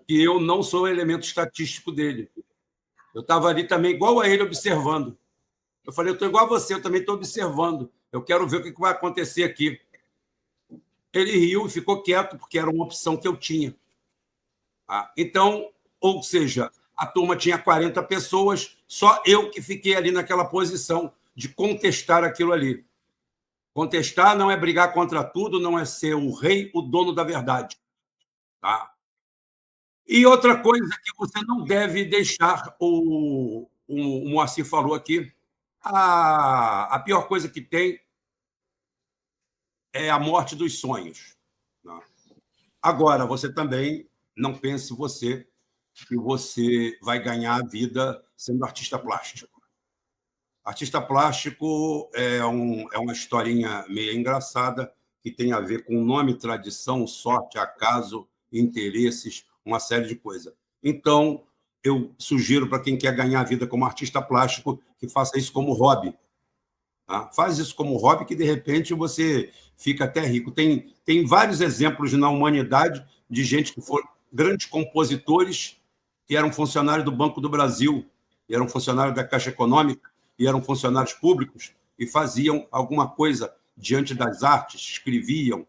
E eu não sou o elemento estatístico dele. Eu estava ali também igual a ele, observando. Eu falei, eu estou igual a você, eu também estou observando. Eu quero ver o que vai acontecer aqui. Ele riu e ficou quieto, porque era uma opção que eu tinha. Então, ou seja, a turma tinha 40 pessoas, só eu que fiquei ali naquela posição de contestar aquilo ali. Contestar não é brigar contra tudo, não é ser o rei, o dono da verdade. Tá? E outra coisa que você não deve deixar, o Moacir falou aqui, a pior coisa que tem é a morte dos sonhos. Agora, você também não pense que você vai ganhar a vida sendo artista plástico. Artista plástico é uma historinha meio engraçada que tem a ver com nome, tradição, sorte, acaso, interesses, uma série de coisas. Então, eu sugiro para quem quer ganhar a vida como artista plástico que faça isso como hobby. Tá? Faz isso como hobby que, de repente, você fica até rico. Tem vários exemplos na humanidade de gente que foram grandes compositores que eram funcionários do Banco do Brasil, eram funcionários da Caixa Econômica, e eram funcionários públicos e faziam alguma coisa diante das artes, escreviam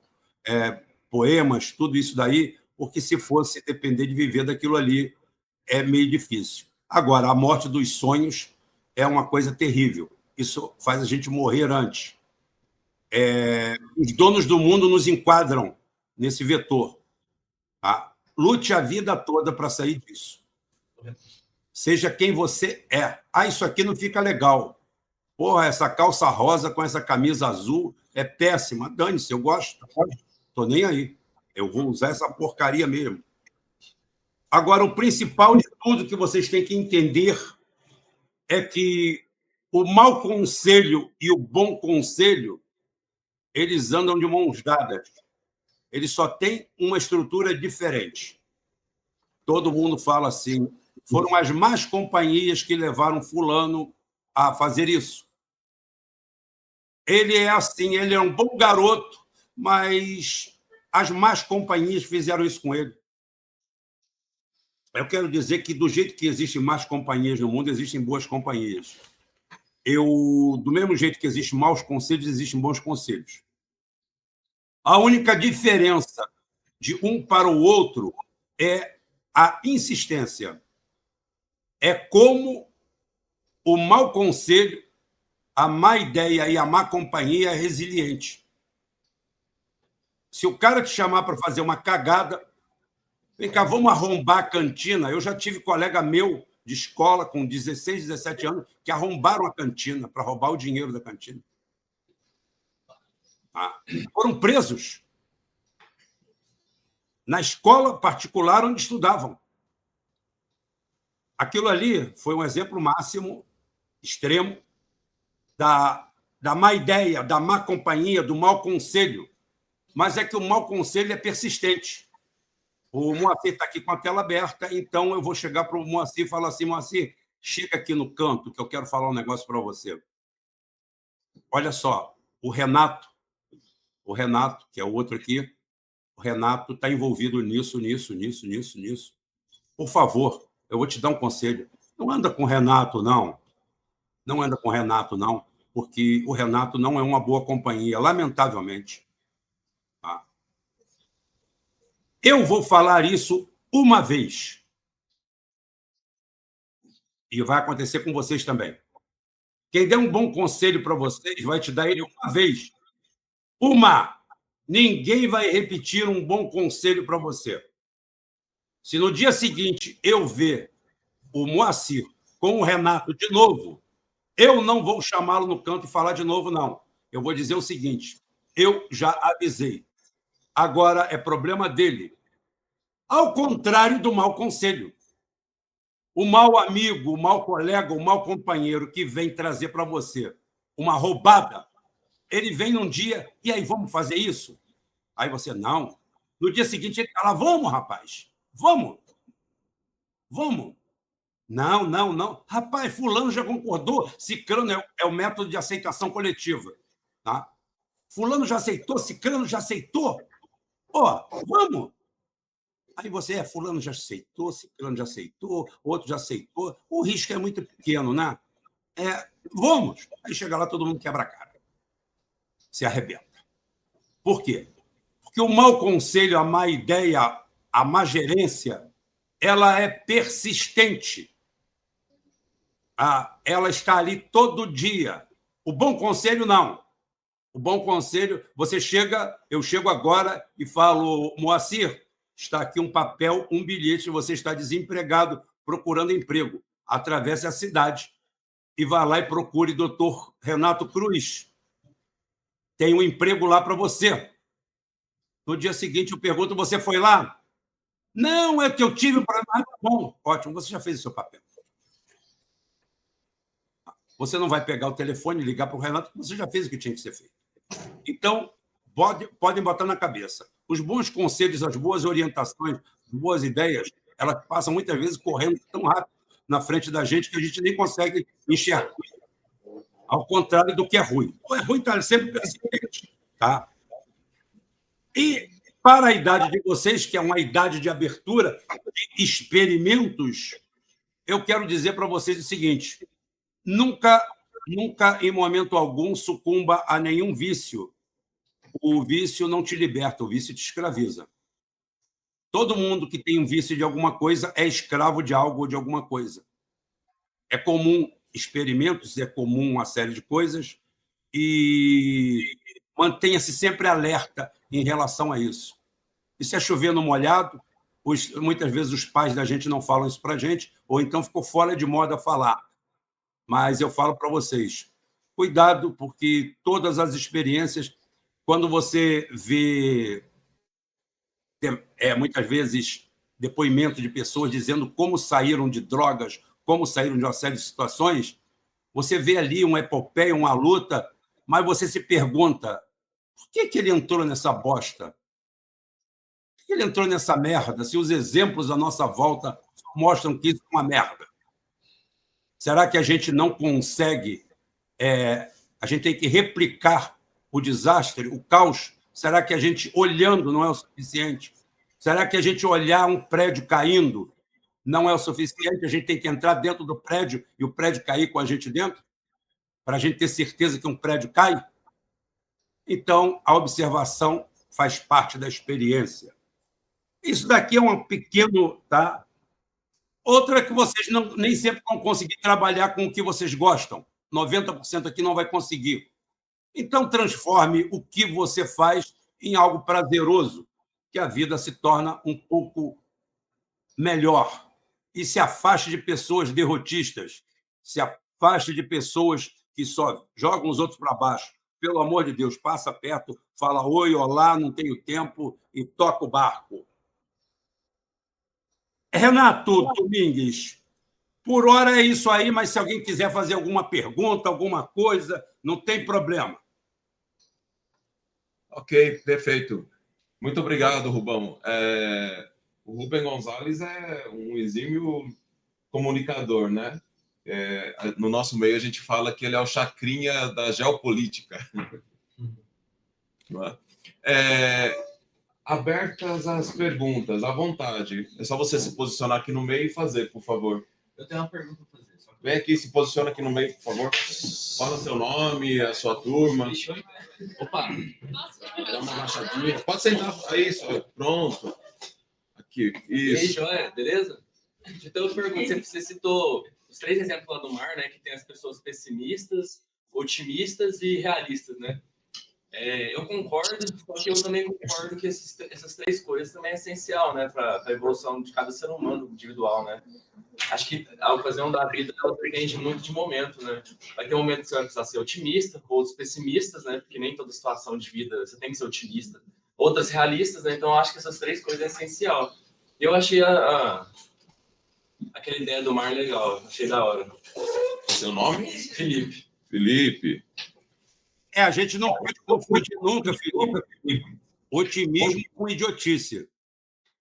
poemas, tudo isso daí, porque se fosse depender de viver daquilo ali, é meio difícil. Agora, a morte dos sonhos é uma coisa terrível. Isso faz a gente morrer antes. Os donos do mundo nos enquadram nesse vetor. Tá? Lute a vida toda para sair disso. Seja quem você é. Isso aqui não fica legal. Porra, essa calça rosa com essa camisa azul é péssima. Dane-se, eu gosto. Estou nem aí. Eu vou usar essa porcaria mesmo. Agora, o principal de tudo que vocês têm que entender é que o mau conselho e o bom conselho, eles andam de mãos dadas. Eles só têm uma estrutura diferente. Todo mundo fala assim, foram as más companhias que levaram fulano a fazer isso. Ele é assim, ele é um bom garoto, mas as más companhias fizeram isso com ele. Eu quero dizer que, do jeito que existem más companhias no mundo, existem boas companhias. Do mesmo jeito que existem maus conselhos, existem bons conselhos. A única diferença de um para o outro é a insistência. É como o mau conselho, a má ideia e a má companhia é resiliente. Se o cara te chamar para fazer uma cagada, vem cá, vamos arrombar a cantina. Eu já tive colega meu de escola com 16, 17 anos que arrombaram a cantina para roubar o dinheiro da cantina. Foram presos na escola particular onde estudavam. Aquilo ali foi um exemplo máximo, extremo, da má ideia, da má companhia, do mau conselho. Mas é que o mau conselho é persistente. O Moacir está aqui com a tela aberta, então eu vou chegar para o Moacir e falar assim, Moacir, chega aqui no canto que eu quero falar um negócio para você. Olha só, o Renato, que é o outro aqui, o Renato está envolvido nisso. Por favor, eu vou te dar um conselho. Não anda com o Renato, não. Não anda com o Renato, não, porque o Renato não é uma boa companhia, lamentavelmente. Eu vou falar isso uma vez. E vai acontecer com vocês também. Quem der um bom conselho para vocês vai te dar ele uma vez. Ninguém vai repetir um bom conselho para você. Se no dia seguinte eu ver o Moacir com o Renato de novo, eu não vou chamá-lo no canto e falar de novo, não. Eu vou dizer o seguinte: eu já avisei. Agora é problema dele. Ao contrário do mau conselho. O mau amigo, o mau colega, o mau companheiro que vem trazer para você uma roubada, ele vem num dia, e aí, vamos fazer isso? Aí você, não. No dia seguinte, ele fala, vamos, rapaz, vamos. Vamos. Não, não, não. Rapaz, fulano já concordou, ciclano é o método de aceitação coletiva. Tá? Fulano já aceitou, ciclano já aceitou. Vamos. Aí você, fulano já aceitou, ciclano já aceitou, outro já aceitou. O risco é muito pequeno, né? Vamos. Aí chega lá, todo mundo quebra a cara. Se arrebenta. Por quê? Porque o mau conselho, a má ideia, a má gerência, ela é persistente. Ela está ali todo dia. O bom conselho, não. O bom conselho, eu chego agora e falo, Moacir, está aqui um papel, um bilhete, você está desempregado, procurando emprego. Atravesse a cidade e vá lá e procure Dr. Renato Cruz. Tem um emprego lá para você. No dia seguinte, eu pergunto, você foi lá? Não, é que eu tive para... Bom, ótimo, você já fez o seu papel. Você não vai pegar o telefone e ligar para o Renato, porque você já fez o que tinha que ser feito. Então, podem botar na cabeça. Os bons conselhos, as boas orientações, as boas ideias, elas passam muitas vezes correndo tão rápido na frente da gente que a gente nem consegue enxergar. Ao contrário do que é ruim. O é ruim está sempre persistente. Tá? E para a idade de vocês, que é uma idade de abertura, de experimentos, eu quero dizer para vocês o seguinte: nunca, em momento algum, sucumba a nenhum vício. O vício não te liberta, o vício te escraviza. Todo mundo que tem um vício de alguma coisa é escravo de algo ou de alguma coisa. É comum experimentos, é comum uma série de coisas, e mantenha-se sempre alerta em relação a isso. Isso é chover no molhado, muitas vezes os pais da gente não falam isso para a gente, ou então ficou fora de moda falar. Mas eu falo para vocês, cuidado, porque todas as experiências, quando você vê, muitas vezes, depoimento de pessoas dizendo como saíram de drogas, como saíram de uma série de situações, você vê ali uma epopeia, uma luta, mas você se pergunta, por que ele entrou nessa bosta? Por que ele entrou nessa merda, se os exemplos à nossa volta mostram que isso é uma merda? Será que a gente não consegue... a gente tem que replicar o desastre, o caos? Será que a gente, olhando, não é o suficiente? Será que a gente olhar um prédio caindo não é o suficiente? A gente tem que entrar dentro do prédio e o prédio cair com a gente dentro? Para a gente ter certeza que um prédio cai? Então, a observação faz parte da experiência. Isso daqui é um pequeno... Tá? Outra é que vocês nem sempre vão conseguir trabalhar com o que vocês gostam. 90% aqui não vai conseguir. Então, transforme o que você faz em algo prazeroso, que a vida se torna um pouco melhor. E se afaste de pessoas derrotistas, se afaste de pessoas que só jogam os outros para baixo. Pelo amor de Deus, passa perto, fala oi, olá, não tenho tempo e toca o barco. Renato Domingues, por hora é isso aí, mas se alguém quiser fazer alguma pergunta, alguma coisa, não tem problema. Ok, perfeito. Muito obrigado, Rubão. O Rubem Gonzalez é um exímio comunicador, né? No nosso meio, a gente fala que ele é o chacrinha da geopolítica. Abertas as perguntas, à vontade. É só você se posicionar aqui no meio e fazer, por favor. Eu tenho uma pergunta para fazer. Vem aqui, se posiciona aqui no meio, por favor. Fala seu nome, a sua turma. Opa! Dá uma machadinha. Pode sentar aí, pronto. Aqui, isso. E aí, Joia, beleza? Então, eu pergunto, você citou os 3 exemplos lá do mar, né? Que tem as pessoas pessimistas, otimistas e realistas, né? Eu concordo, só que eu também concordo que essas 3 coisas também é essencial, né? Para a evolução de cada ser humano individual, né? Acho que a ocasião da vida ela depende muito de momento, né? Vai ter momentos que você vai precisar ser otimista, outros pessimistas, né? Porque nem toda situação de vida você tem que ser otimista. Outras realistas, né? Então, eu acho que essas 3 coisas é essencial. Eu achei aquela ideia do mar legal, achei da hora. Seu nome? Felipe. Felipe. A gente não pode confundir nunca, Felipe, otimismo com idiotice.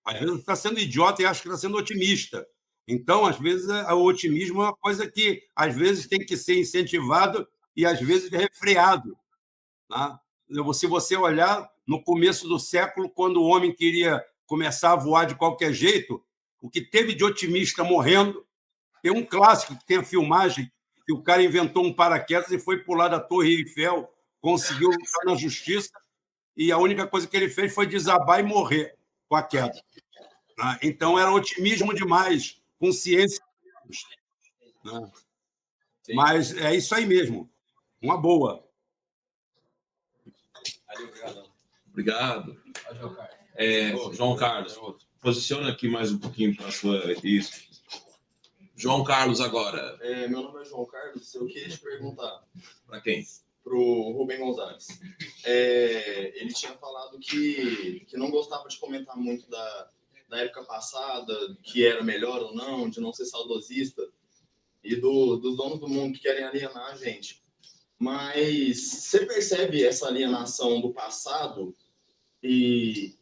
Às vezes está sendo idiota e acha que está sendo otimista. Então, às vezes, o otimismo é uma coisa que, às vezes, tem que ser incentivado e, às vezes, refreado. Tá? Se você olhar no começo do século, quando o homem queria começar a voar de qualquer jeito, o que teve de otimista morrendo, tem um clássico que tem a filmagem, que o cara inventou um paraquedas e foi pular da Torre Eiffel, conseguiu lutar na justiça, e a única coisa que ele fez foi desabar e morrer com a queda. Então, era otimismo demais, com ciência. Mas é isso aí mesmo. Uma boa. Obrigado. João Carlos, posiciona aqui mais um pouquinho para a sua... Isso. João Carlos agora. Meu nome é João Carlos. Eu queria te perguntar. Para quem? Para o Rubem Gonzalez. Ele tinha falado que não gostava de comentar muito da época passada, que era melhor ou não, de não ser saudosista, e dos donos do mundo que querem alienar a gente. Mas você percebe essa alienação do passado e...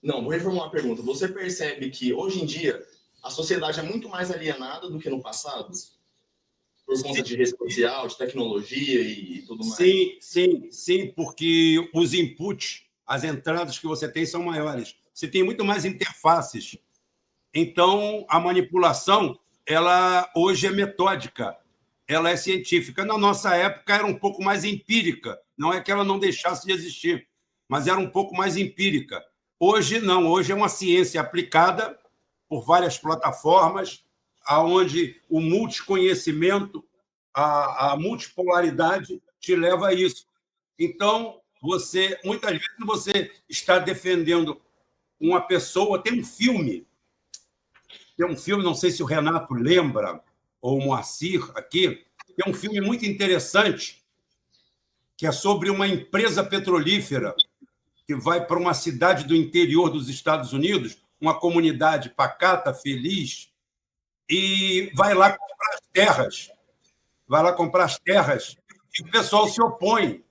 Não, vou reformular a pergunta. Você percebe que, hoje em dia, a sociedade é muito mais alienada do que no passado? Por conta de rede social, de tecnologia e tudo mais? Sim, porque os inputs, as entradas que você tem são maiores. Você tem muito mais interfaces. Então, a manipulação, ela hoje é metódica, ela é científica. Na nossa época, era um pouco mais empírica. Não é que ela não deixasse de existir, mas era um pouco mais empírica. Hoje, não. Hoje é uma ciência aplicada por várias plataformas, onde o multiconhecimento, a multipolaridade te leva a isso. Então, muitas vezes você está defendendo uma pessoa. Tem um filme, não sei se o Renato lembra, ou o Moacir aqui, tem um filme muito interessante, que é sobre uma empresa petrolífera que vai para uma cidade do interior dos Estados Unidos, uma comunidade pacata, feliz, e vai lá comprar as terras. E o pessoal se opõe.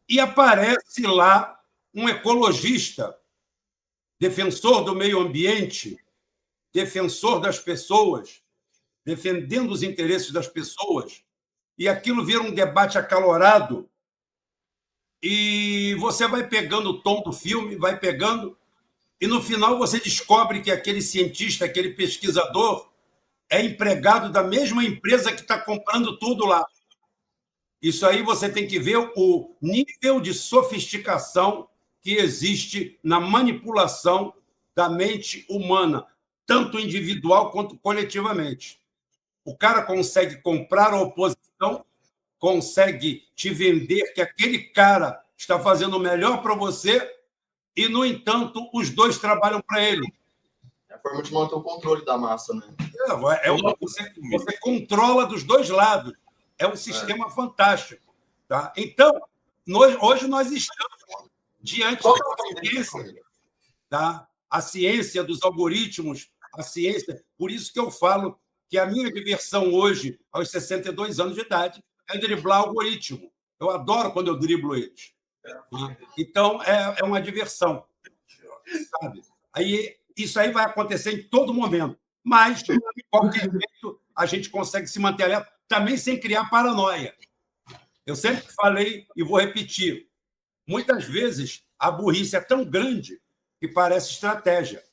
E aparece lá um ecologista, defensor do meio ambiente, defensor das pessoas, defendendo os interesses das pessoas, e aquilo vira um debate acalorado, e você vai pegando o tom do filme, vai pegando, e no final você descobre que aquele cientista, aquele pesquisador, é empregado da mesma empresa que está comprando tudo lá. Isso aí você tem que ver o nível de sofisticação que existe na manipulação da mente humana, tanto individual quanto coletivamente. O cara consegue comprar a oposição, consegue te vender que aquele cara está fazendo o melhor para você e, no entanto, os dois trabalham para ele. É a forma de manter o controle da massa, né? Você controla dos dois lados. É um sistema fantástico. Tá? Então, hoje nós estamos diante da ciência, tá? A ciência dos algoritmos, a ciência. Por isso que eu falo que a minha diversão hoje, aos 62 anos de idade, é driblar algoritmo. Eu adoro quando eu driblo eles. Então, é uma diversão. Sabe? Isso aí vai acontecer em todo momento. Mas, de qualquer jeito, a gente consegue se manter alerta, também sem criar paranoia. Eu sempre falei e vou repetir. Muitas vezes, a burrice é tão grande que parece estratégia.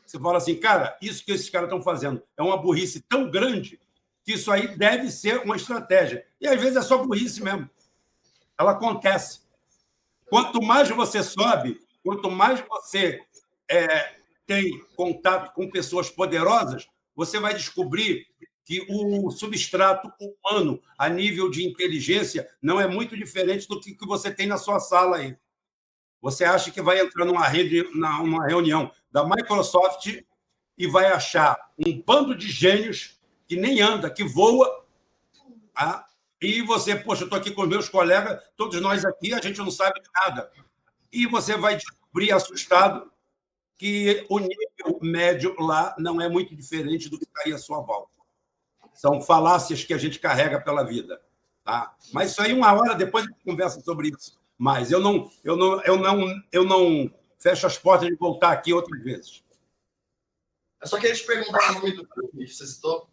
Você fala assim, cara, isso que esses caras estão fazendo é uma burrice tão grande que isso aí deve ser uma estratégia. E, às vezes, é só burrice mesmo. Ela acontece. Quanto mais você sobe, quanto mais você tem contato com pessoas poderosas, você vai descobrir que o substrato humano, a nível de inteligência, não é muito diferente do que você tem na sua sala aí. Você acha que vai entrar numa reunião da Microsoft e vai achar um bando de gênios que nem anda, que voa, tá? E você, poxa, eu estou aqui com os meus colegas, todos nós aqui, a gente não sabe nada. E você vai descobrir, assustado, que o nível médio lá não é muito diferente do que está aí à sua volta. São falácias que a gente carrega pela vida. Tá? Mas isso aí, uma hora depois, a gente conversa sobre isso. Mas eu não fecho as portas de voltar aqui outras vezes. Eu só queria te perguntar o nome do filme que você citou.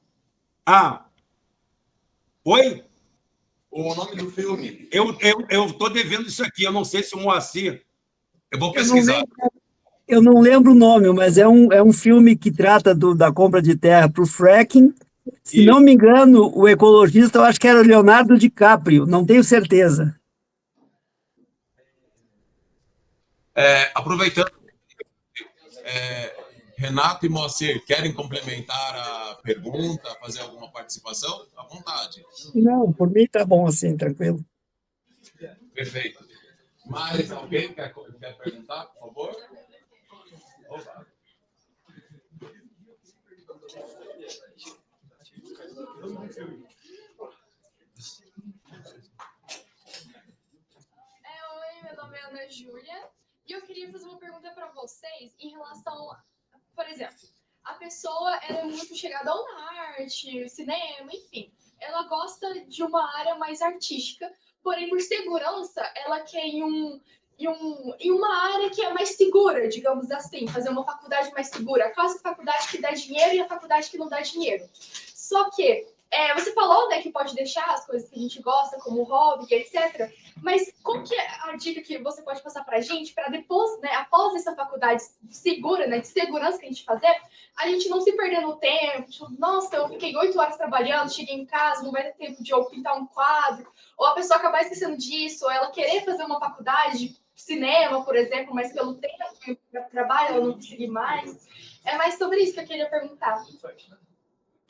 Oi? O nome do filme. Eu estou devendo isso aqui. Eu não sei se o Moacir... Eu vou pesquisar. Eu não lembro o nome, mas é um filme que trata da compra de terra para o fracking. Se não me engano, o ecologista, eu acho que era o Leonardo DiCaprio, não tenho certeza. Aproveitando, Renato e Moacir, querem complementar a pergunta, fazer alguma participação? À vontade. Não, por mim tá bom assim, tranquilo. Perfeito. Mais alguém quer perguntar, por favor? Opa. Oi, meu nome é Ana Júlia e eu queria fazer uma pergunta para vocês em relação, por exemplo, a pessoa ela é muito chegada ao arte, cinema, enfim, ela gosta de uma área mais artística, porém por segurança ela quer em uma área que é mais segura, digamos assim, fazer uma faculdade mais segura, aquela faculdade que dá dinheiro e a faculdade que não dá dinheiro. Só que você falou, né, que pode deixar as coisas que a gente gosta, como hobby, etc. Mas qual que é a dica que você pode passar para a gente, para depois, né, após essa faculdade segura, né, de segurança que a gente fazer, a gente não se perder no tempo, tipo, nossa, eu fiquei 8 horas trabalhando, cheguei em casa, não vai ter tempo de eu pintar um quadro, ou a pessoa acabar esquecendo disso, ou ela querer fazer uma faculdade de cinema, por exemplo, mas pelo tempo que trabalho ela não conseguir mais. É mais sobre isso que eu queria perguntar.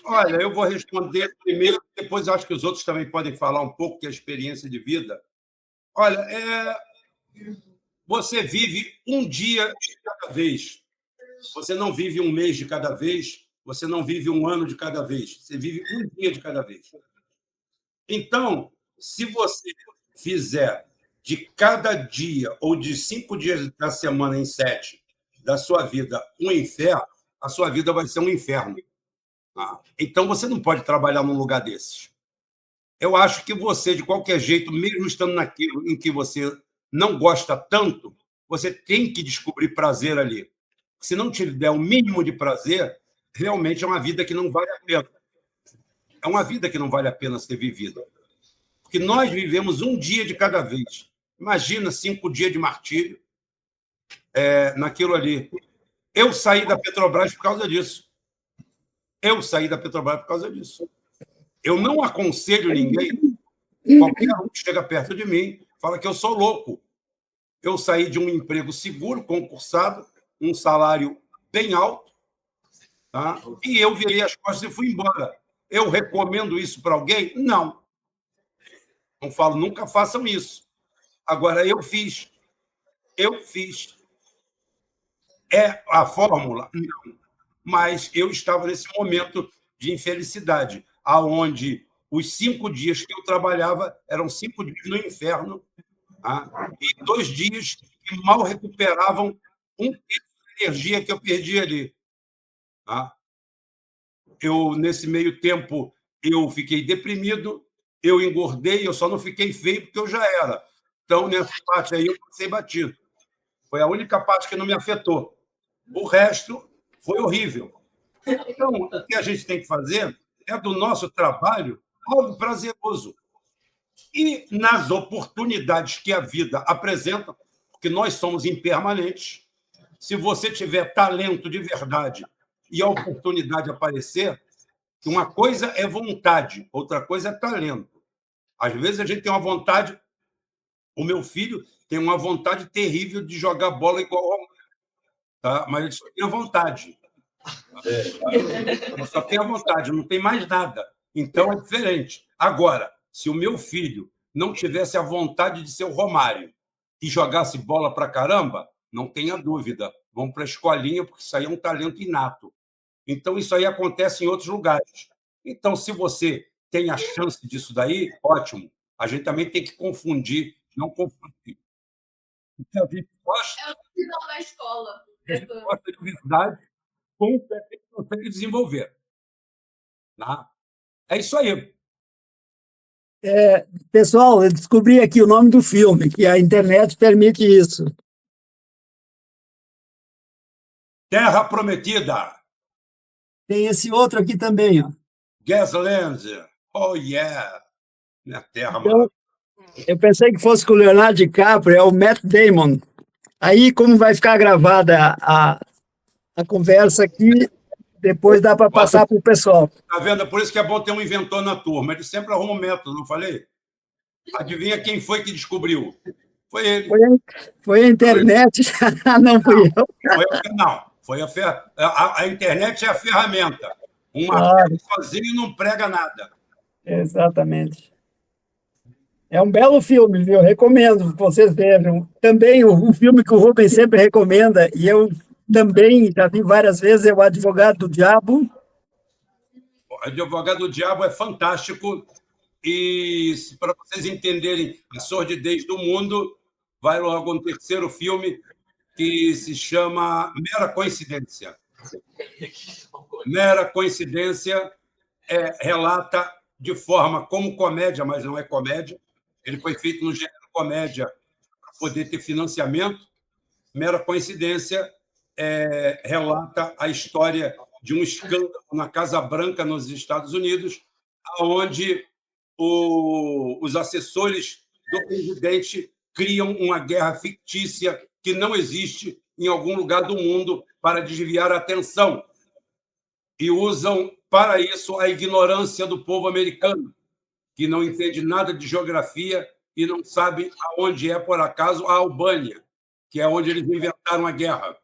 Olha, eu vou responder primeiro, depois acho que os outros também podem falar um pouco, que é a experiência de vida. Olha, você vive um dia de cada vez. Você não vive um mês de cada vez, você não vive um ano de cada vez, você vive um dia de cada vez. Então, se você fizer de cada dia ou de 5 dias da semana em 7 da sua vida um inferno, a sua vida vai ser um inferno. Então, você não pode trabalhar num lugar desses. Eu acho que você, de qualquer jeito, mesmo estando naquilo em que você não gosta tanto, você tem que descobrir prazer ali. Se não te der o mínimo de prazer, realmente é uma vida que não vale a pena. É uma vida que não vale a pena ser vivida. Porque nós vivemos um dia de cada vez. Imagina 5 dias de martírio naquilo ali. Eu saí da Petrobras por causa disso. Eu não aconselho ninguém, qualquer um que chega perto de mim, fala que eu sou louco. Eu saí de um emprego seguro, concursado, um salário bem alto, tá? E eu virei as costas e fui embora. Eu recomendo isso para alguém? Não. Não falo, nunca façam isso. Agora, eu fiz. É a fórmula? Não. Mas eu estava nesse momento de infelicidade, aonde os 5 dias que eu trabalhava eram 5 dias no inferno, tá? E 2 dias que mal recuperavam um terço da energia que eu perdi ali. Tá? Nesse meio tempo, eu fiquei deprimido, eu engordei, eu só não fiquei feio porque eu já era. Então, nessa parte aí, eu passei batido. Foi a única parte que não me afetou. O resto foi horrível. Então, o que a gente tem que fazer é do nosso trabalho algo prazeroso. E nas oportunidades que a vida apresenta, porque nós somos impermanentes, se você tiver talento de verdade e a oportunidade aparecer, uma coisa é vontade, outra coisa é talento. Às vezes a gente tem uma vontade, o meu filho tem uma vontade terrível de jogar bola igual ao Romário, tá? Mas ele só tem a vontade. Eu só tenho a vontade, não tem mais nada. Então é diferente. Agora, se o meu filho não tivesse a vontade de ser o Romário e jogasse bola para caramba, não tenha dúvida. Vamos para a escolinha, porque isso aí é um talento inato. Então, isso aí acontece em outros lugares. Então, se você tem a chance disso daí, ótimo. A gente também tem que confundir, não confundir. Então, a gente gosta, É o final da escola. gosta de universidade com o que consegue desenvolver. Tá? É isso aí. Pessoal, eu descobri aqui o nome do filme, que a internet permite isso. Terra Prometida. Tem esse outro aqui também, ó. Gasland. Oh, yeah. Minha terra, Então, maravilhosa. eu pensei que fosse com o Leonardo DiCaprio, é o Matt Damon. Aí, como vai ficar gravada a conversa aqui, depois dá para passar para o pessoal. Tá vendo? É por isso que é bom ter um inventor na turma. Ele sempre arruma um método, não falei? Adivinha quem foi que descobriu? Foi ele. Foi a internet, não fui eu. Foi a internet é a ferramenta. Um Claro. martelo sozinho não prega nada. Exatamente. É um belo filme, viu? Recomendo que vocês vejam. Também o filme que o Rubens sempre recomenda, e eu também já vi várias vezes, é O Advogado do Diabo. O Advogado do Diabo é fantástico. E para vocês entenderem a sordidez do mundo, vai logo um terceiro filme que se chama Mera Coincidência. Mera Coincidência relata de forma como comédia, mas não é comédia. Ele foi feito no gênero comédia para poder ter financiamento. Mera Coincidência relata a história de um escândalo na Casa Branca, nos Estados Unidos, onde os assessores do presidente criam uma guerra fictícia que não existe em algum lugar do mundo para desviar a atenção. E usam para isso a ignorância do povo americano, que não entende nada de geografia e não sabe aonde é, por acaso, a Albânia, que é onde eles inventaram a guerra.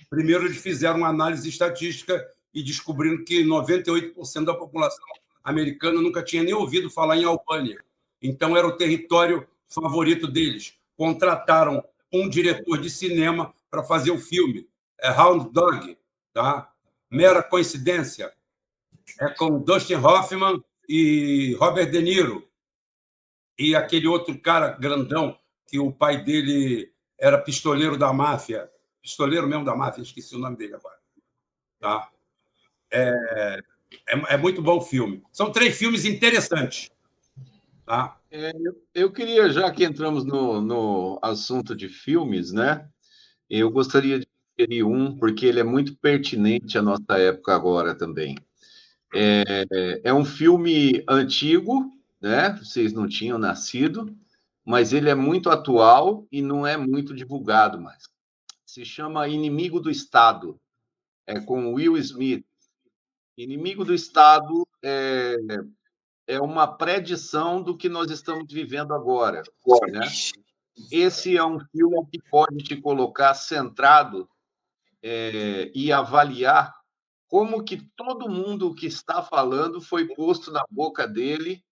Primeiro, eles fizeram uma análise estatística e descobriram que 98% da população americana nunca tinha nem ouvido falar em Albânia. Então, era o território favorito deles. Contrataram um diretor de cinema para fazer o filme. É Hound Dog, tá? Mera Coincidência. É com Dustin Hoffman e Robert De Niro. E aquele outro cara grandão, que o pai dele era pistoleiro da máfia. Pistoleiro mesmo da máfia, esqueci o nome dele agora. Tá? É muito bom o filme. São 3 filmes interessantes. Tá? Eu queria, já que entramos no assunto de filmes, né? Eu gostaria de sugerir um, porque ele é muito pertinente à nossa época agora também. É um filme antigo, né? Vocês não tinham nascido, mas ele é muito atual e não é muito divulgado mais. Se chama Inimigo do Estado, com Will Smith. Inimigo do Estado é uma predição do que nós estamos vivendo agora, né? Esse é um filme que pode te colocar centrado e avaliar como que todo mundo que está falando foi posto na boca dele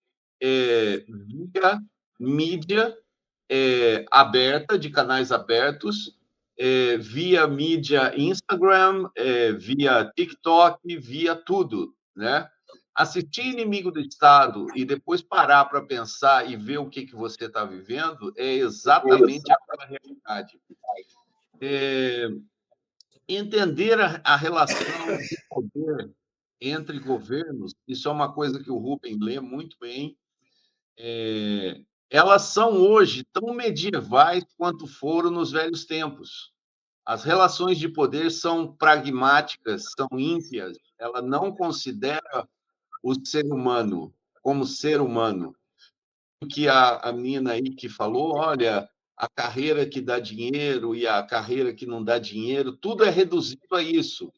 via mídia aberta, de canais abertos, via mídia Instagram, via TikTok, via tudo, né? Assistir Inimigo do Estado e depois parar para pensar e ver o que você está vivendo é exatamente aquela realidade. Entender a relação de poder entre governos, isso é uma coisa que o Rubem lê muito bem, elas são hoje tão medievais quanto foram nos velhos tempos. As relações de poder são pragmáticas, são ímpias, ela não considera o ser humano como ser humano. O que a menina aí que falou, olha, a carreira que dá dinheiro e a carreira que não dá dinheiro, tudo é reduzido a isso.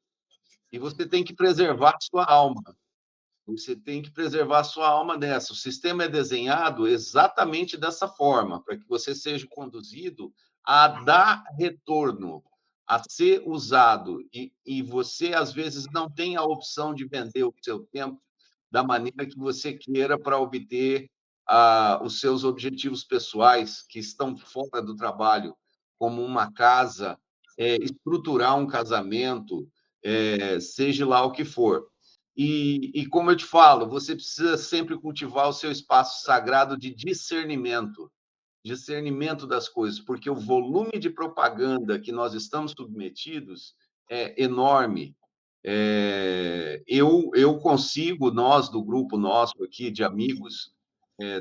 E você tem que preservar a sua alma. Você tem que preservar a sua alma dessa. O sistema é desenhado exatamente dessa forma, para que você seja conduzido a dar retorno, a ser usado e você, às vezes, não tem a opção de vender o seu tempo da maneira que você queira para obter os seus objetivos pessoais que estão fora do trabalho, como uma casa, estruturar um casamento, seja lá o que for. E, como eu te falo, você precisa sempre cultivar o seu espaço sagrado de discernimento das coisas, porque o volume de propaganda que nós estamos submetidos é enorme. Eu consigo, nós, do grupo nosso aqui de amigos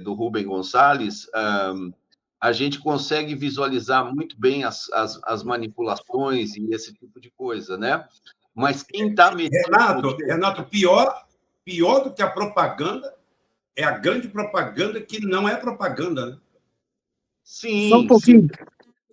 do Rubem Gonçalves, a gente consegue visualizar muito bem as manipulações e esse tipo de coisa, né? Mas quem está metido... Renato, pior do que a propaganda é a grande propaganda que não é propaganda, né? Sim, só um pouquinho.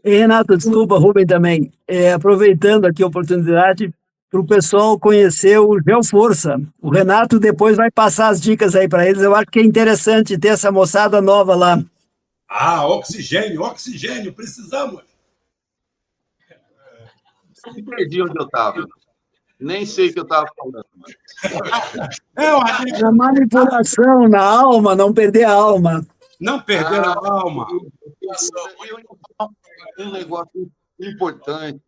Renato, desculpa, Rubem também. Aproveitando aqui a oportunidade para o pessoal conhecer o Geoforça. O Renato depois vai passar as dicas aí para eles. Eu acho que é interessante ter essa moçada nova lá. Oxigênio, precisamos. Me perdi onde eu estava. Nem sei o que eu estava falando. A manipulação na alma, não perder a alma. Não perder a alma. Um negócio importante.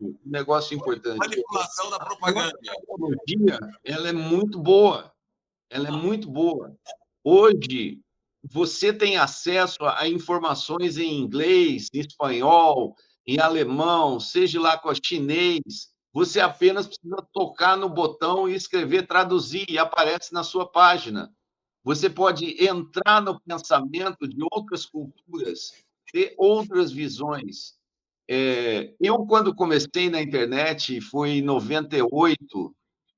Manipulação da propaganda. A tecnologia, ela é muito boa. Hoje, você tem acesso a informações em inglês, em espanhol, em alemão, seja lá com chinês. Você apenas precisa tocar no botão e escrever traduzir, e aparece na sua página. Você pode entrar no pensamento de outras culturas, ter outras visões. Eu, quando comecei na internet, foi em 98,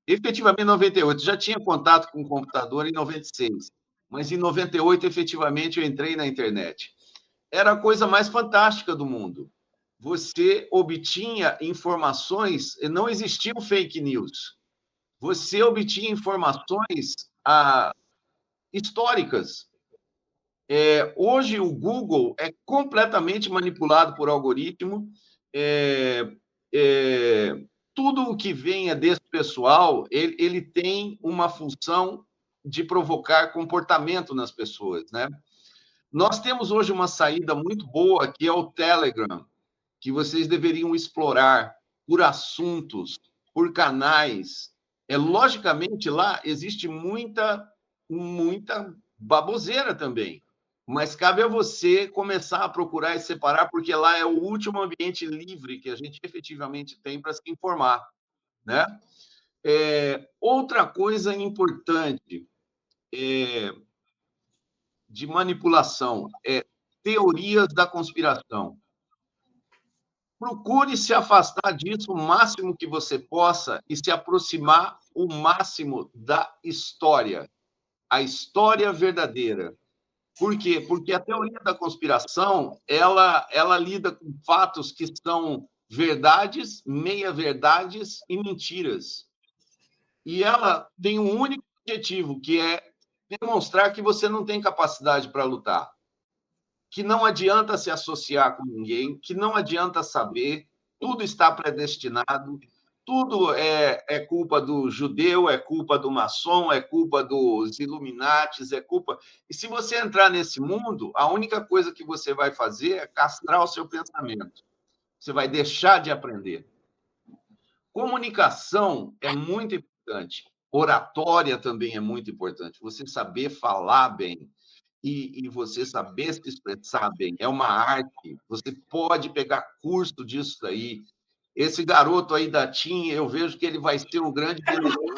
efetivamente em 98, já tinha contato com o computador em 96, mas em 98, efetivamente, eu entrei na internet. Era a coisa mais fantástica do mundo. Você obtinha informações, não existiam fake news. Você obtinha informações históricas. Hoje, o Google é completamente manipulado por algoritmo. Tudo o que venha desse pessoal, ele tem uma função de provocar comportamento nas pessoas, né? Nós temos hoje uma saída muito boa, que é o Telegram, que vocês deveriam explorar por assuntos, por canais. Logicamente, lá existe muita baboseira também, mas cabe a você começar a procurar e separar, porque lá é o último ambiente livre que a gente efetivamente tem para se informar, né? Outra coisa importante de manipulação é teorias da conspiração. Procure se afastar disso o máximo que você possa e se aproximar o máximo da história, a história verdadeira. Por quê? Porque a teoria da conspiração, ela lida com fatos que são verdades, meia-verdades e mentiras. E ela tem um único objetivo, que é demonstrar que você não tem capacidade para lutar, que não adianta se associar com ninguém, que não adianta saber, tudo está predestinado, tudo é culpa do judeu, é culpa do maçom, é culpa dos Illuminatis, é culpa... E se você entrar nesse mundo, a única coisa que você vai fazer é castrar o seu pensamento. Você vai deixar de aprender. Comunicação é muito importante. Oratória também é muito importante. Você saber falar bem e você saber se expressar bem. É uma arte. Você pode pegar curso disso aí. Esse garoto aí da TIM, eu vejo que ele vai ser um grande vendedor.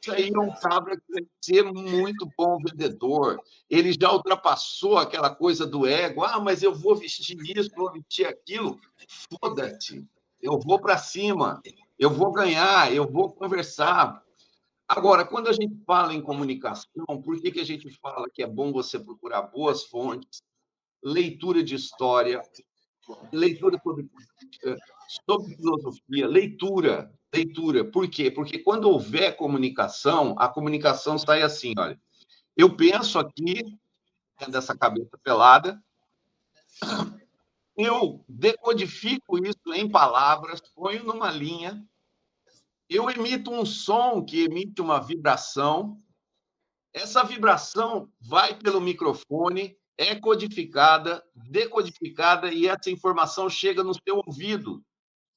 Isso aí é um cabra que vai ser muito bom vendedor. Ele já ultrapassou aquela coisa do ego. Mas eu vou vestir isso, vou vestir aquilo. Foda-se. Eu vou para cima. Eu vou ganhar, eu vou conversar. Agora, quando a gente fala em comunicação, por que a gente fala que é bom você procurar boas fontes, leitura de história, leitura sobre política, sobre filosofia, leitura. Por quê? Porque quando houver comunicação, a comunicação sai assim, olha. Eu penso aqui, dessa cabeça pelada, eu decodifico isso em palavras, ponho numa linha, eu emito um som que emite uma vibração, essa vibração vai pelo microfone, é codificada, decodificada, e essa informação chega no seu ouvido,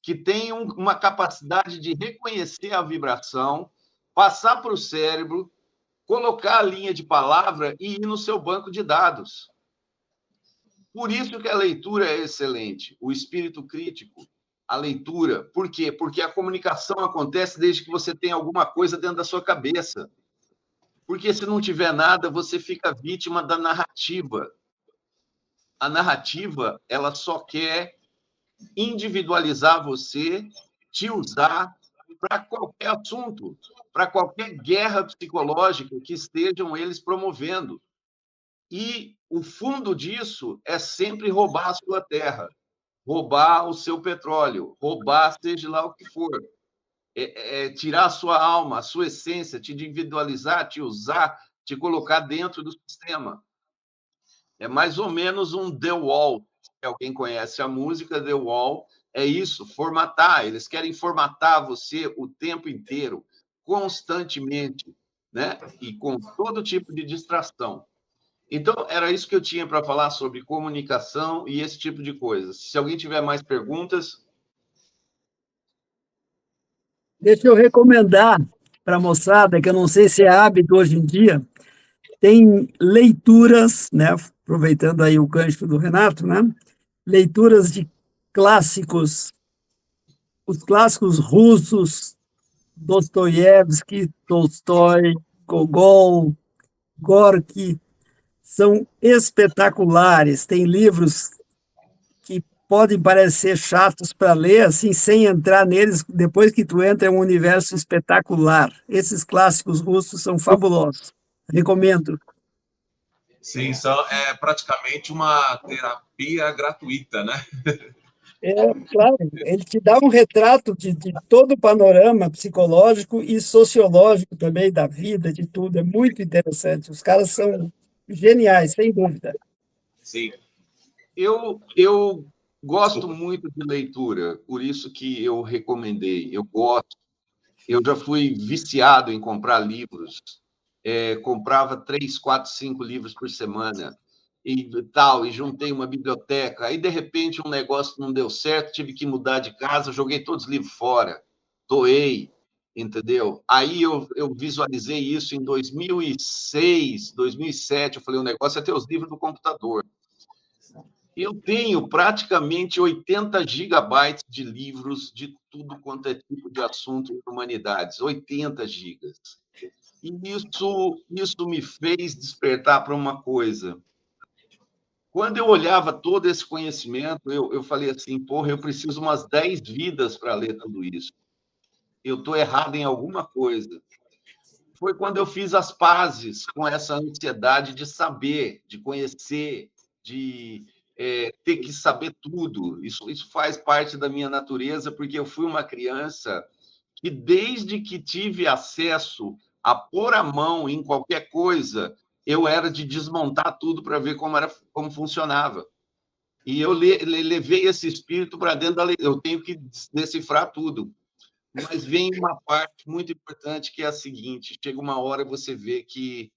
que tem uma capacidade de reconhecer a vibração, passar para o cérebro, colocar a linha de palavra e ir no seu banco de dados. Por isso que a leitura é excelente, o espírito crítico, a leitura. Por quê? Porque a comunicação acontece desde que você tem alguma coisa dentro da sua cabeça. Porque se não tiver nada, você fica vítima da narrativa. A narrativa, ela só quer individualizar você, te usar para qualquer assunto, para qualquer guerra psicológica que estejam eles promovendo. E o fundo disso é sempre roubar a sua terra, roubar o seu petróleo, roubar seja lá o que for. Tirar a sua alma, a sua essência, te individualizar, te usar, te colocar dentro do sistema. É mais ou menos um The Wall. Se alguém conhece a música The Wall, é isso, formatar. Eles querem formatar você o tempo inteiro, constantemente, né? E com todo tipo de distração. Então, era isso que eu tinha para falar sobre comunicação e esse tipo de coisa. Se alguém tiver mais perguntas... Deixa eu recomendar para a moçada, que eu não sei se é hábito hoje em dia, tem leituras, né? Aproveitando aí o gancho do Renato, né? Leituras de clássicos, os clássicos russos, Dostoiévski, Tolstói, Gogol, Gorky, são espetaculares. Tem livros que podem parecer chatos para ler, assim, sem entrar neles, depois que tu entra, é um universo espetacular. Esses clássicos russos são fabulosos. Recomendo. Sim, é praticamente uma terapia gratuita, né? É, claro, ele te dá um retrato de todo o panorama psicológico e sociológico também da vida, de tudo. É muito interessante. Os caras são geniais, sem dúvida. Sim. Eu gosto muito de leitura, por isso que eu recomendei. Eu gosto. Eu já fui viciado em comprar livros. Comprava 3, 4, 5 livros por semana e tal, e juntei uma biblioteca. Aí, de repente, um negócio não deu certo, tive que mudar de casa, joguei todos os livros fora, doei, entendeu? Aí eu visualizei isso em 2006, 2007. Eu falei, o negócio é ter os livros do computador. Eu tenho praticamente 80 gigabytes de livros de tudo quanto é tipo de assunto em humanidades, 80 gigas. E isso me fez despertar para uma coisa. Quando eu olhava todo esse conhecimento, eu falei assim, porra, eu preciso umas 10 vidas para ler tudo isso. Eu estou errado em alguma coisa. Foi quando eu fiz as pazes com essa ansiedade de saber, de conhecer, de ter que saber tudo. Isso faz parte da minha natureza, porque eu fui uma criança que, desde que tive acesso a pôr a mão em qualquer coisa, eu era de desmontar tudo para ver como funcionava. E eu levei esse espírito para dentro da lei. Eu tenho que decifrar tudo. Mas vem uma parte muito importante, que é a seguinte: chega uma hora você vê que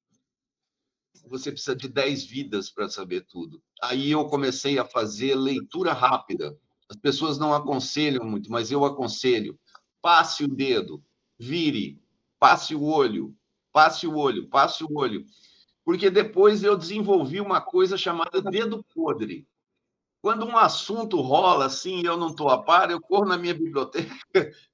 você precisa de 10 vidas para saber tudo. Aí eu comecei a fazer leitura rápida. As pessoas não aconselham muito, mas eu aconselho. Passe o dedo, vire, passe o olho, passe o olho, passe o olho. Porque depois eu desenvolvi uma coisa chamada dedo podre. Quando um assunto rola assim e eu não estou a par, eu corro na minha biblioteca,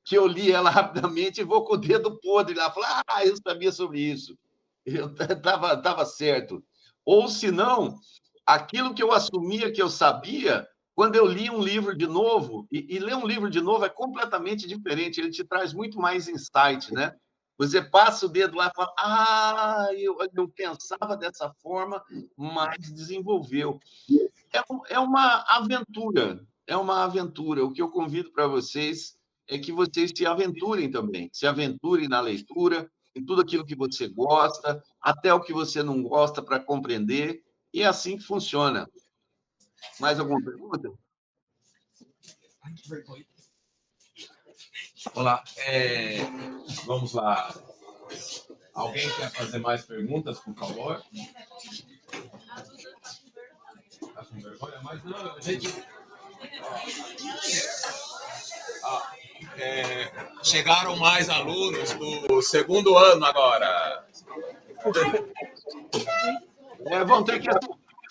que eu li ela rapidamente, e vou com o dedo podre lá, falar, eu sabia sobre isso. Eu estava certo. Ou, se não, aquilo que eu assumia que eu sabia, quando eu li um livro de novo, e ler um livro de novo é completamente diferente, ele te traz muito mais insight, né? Você passa o dedo lá e fala, eu pensava dessa forma, mas desenvolveu. É uma aventura, é uma aventura. O que eu convido para vocês é que vocês se aventurem também, se aventurem na leitura, em tudo aquilo que você gosta, até o que você não gosta, para compreender, e é assim que funciona. Mais alguma pergunta? Olá, vamos lá. Alguém quer fazer mais perguntas, por favor? Tá com vergonha? Mas não, a gente... chegaram mais alunos do segundo ano agora. Vão ter que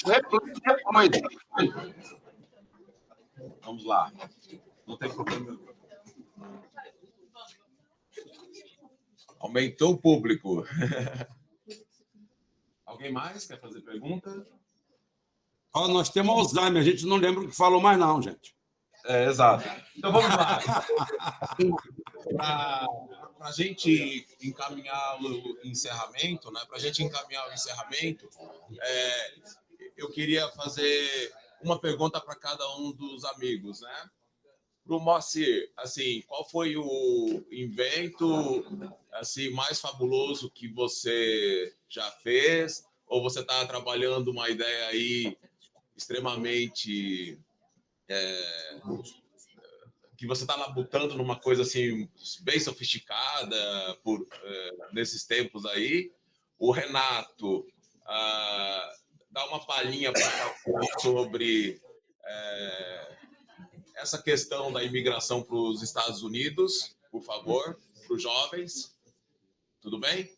depois. Vamos lá. Não tem problema. Aumentou o público. Alguém mais quer fazer pergunta? Nós temos Alzheimer, a gente não lembra o que falou mais, não, gente. Exato. Então vamos lá. Para a gente encaminhar o encerramento, né? Eu queria fazer uma pergunta para cada um dos amigos, né? Para o Moacir, assim, qual foi o invento assim mais fabuloso que você já fez? Ou você está trabalhando uma ideia aí extremamente que você está labutando numa coisa assim bem sofisticada nesses tempos aí? O Renato dá uma palhinha para sobre essa questão da imigração para os Estados Unidos, por favor, para os jovens, tudo bem?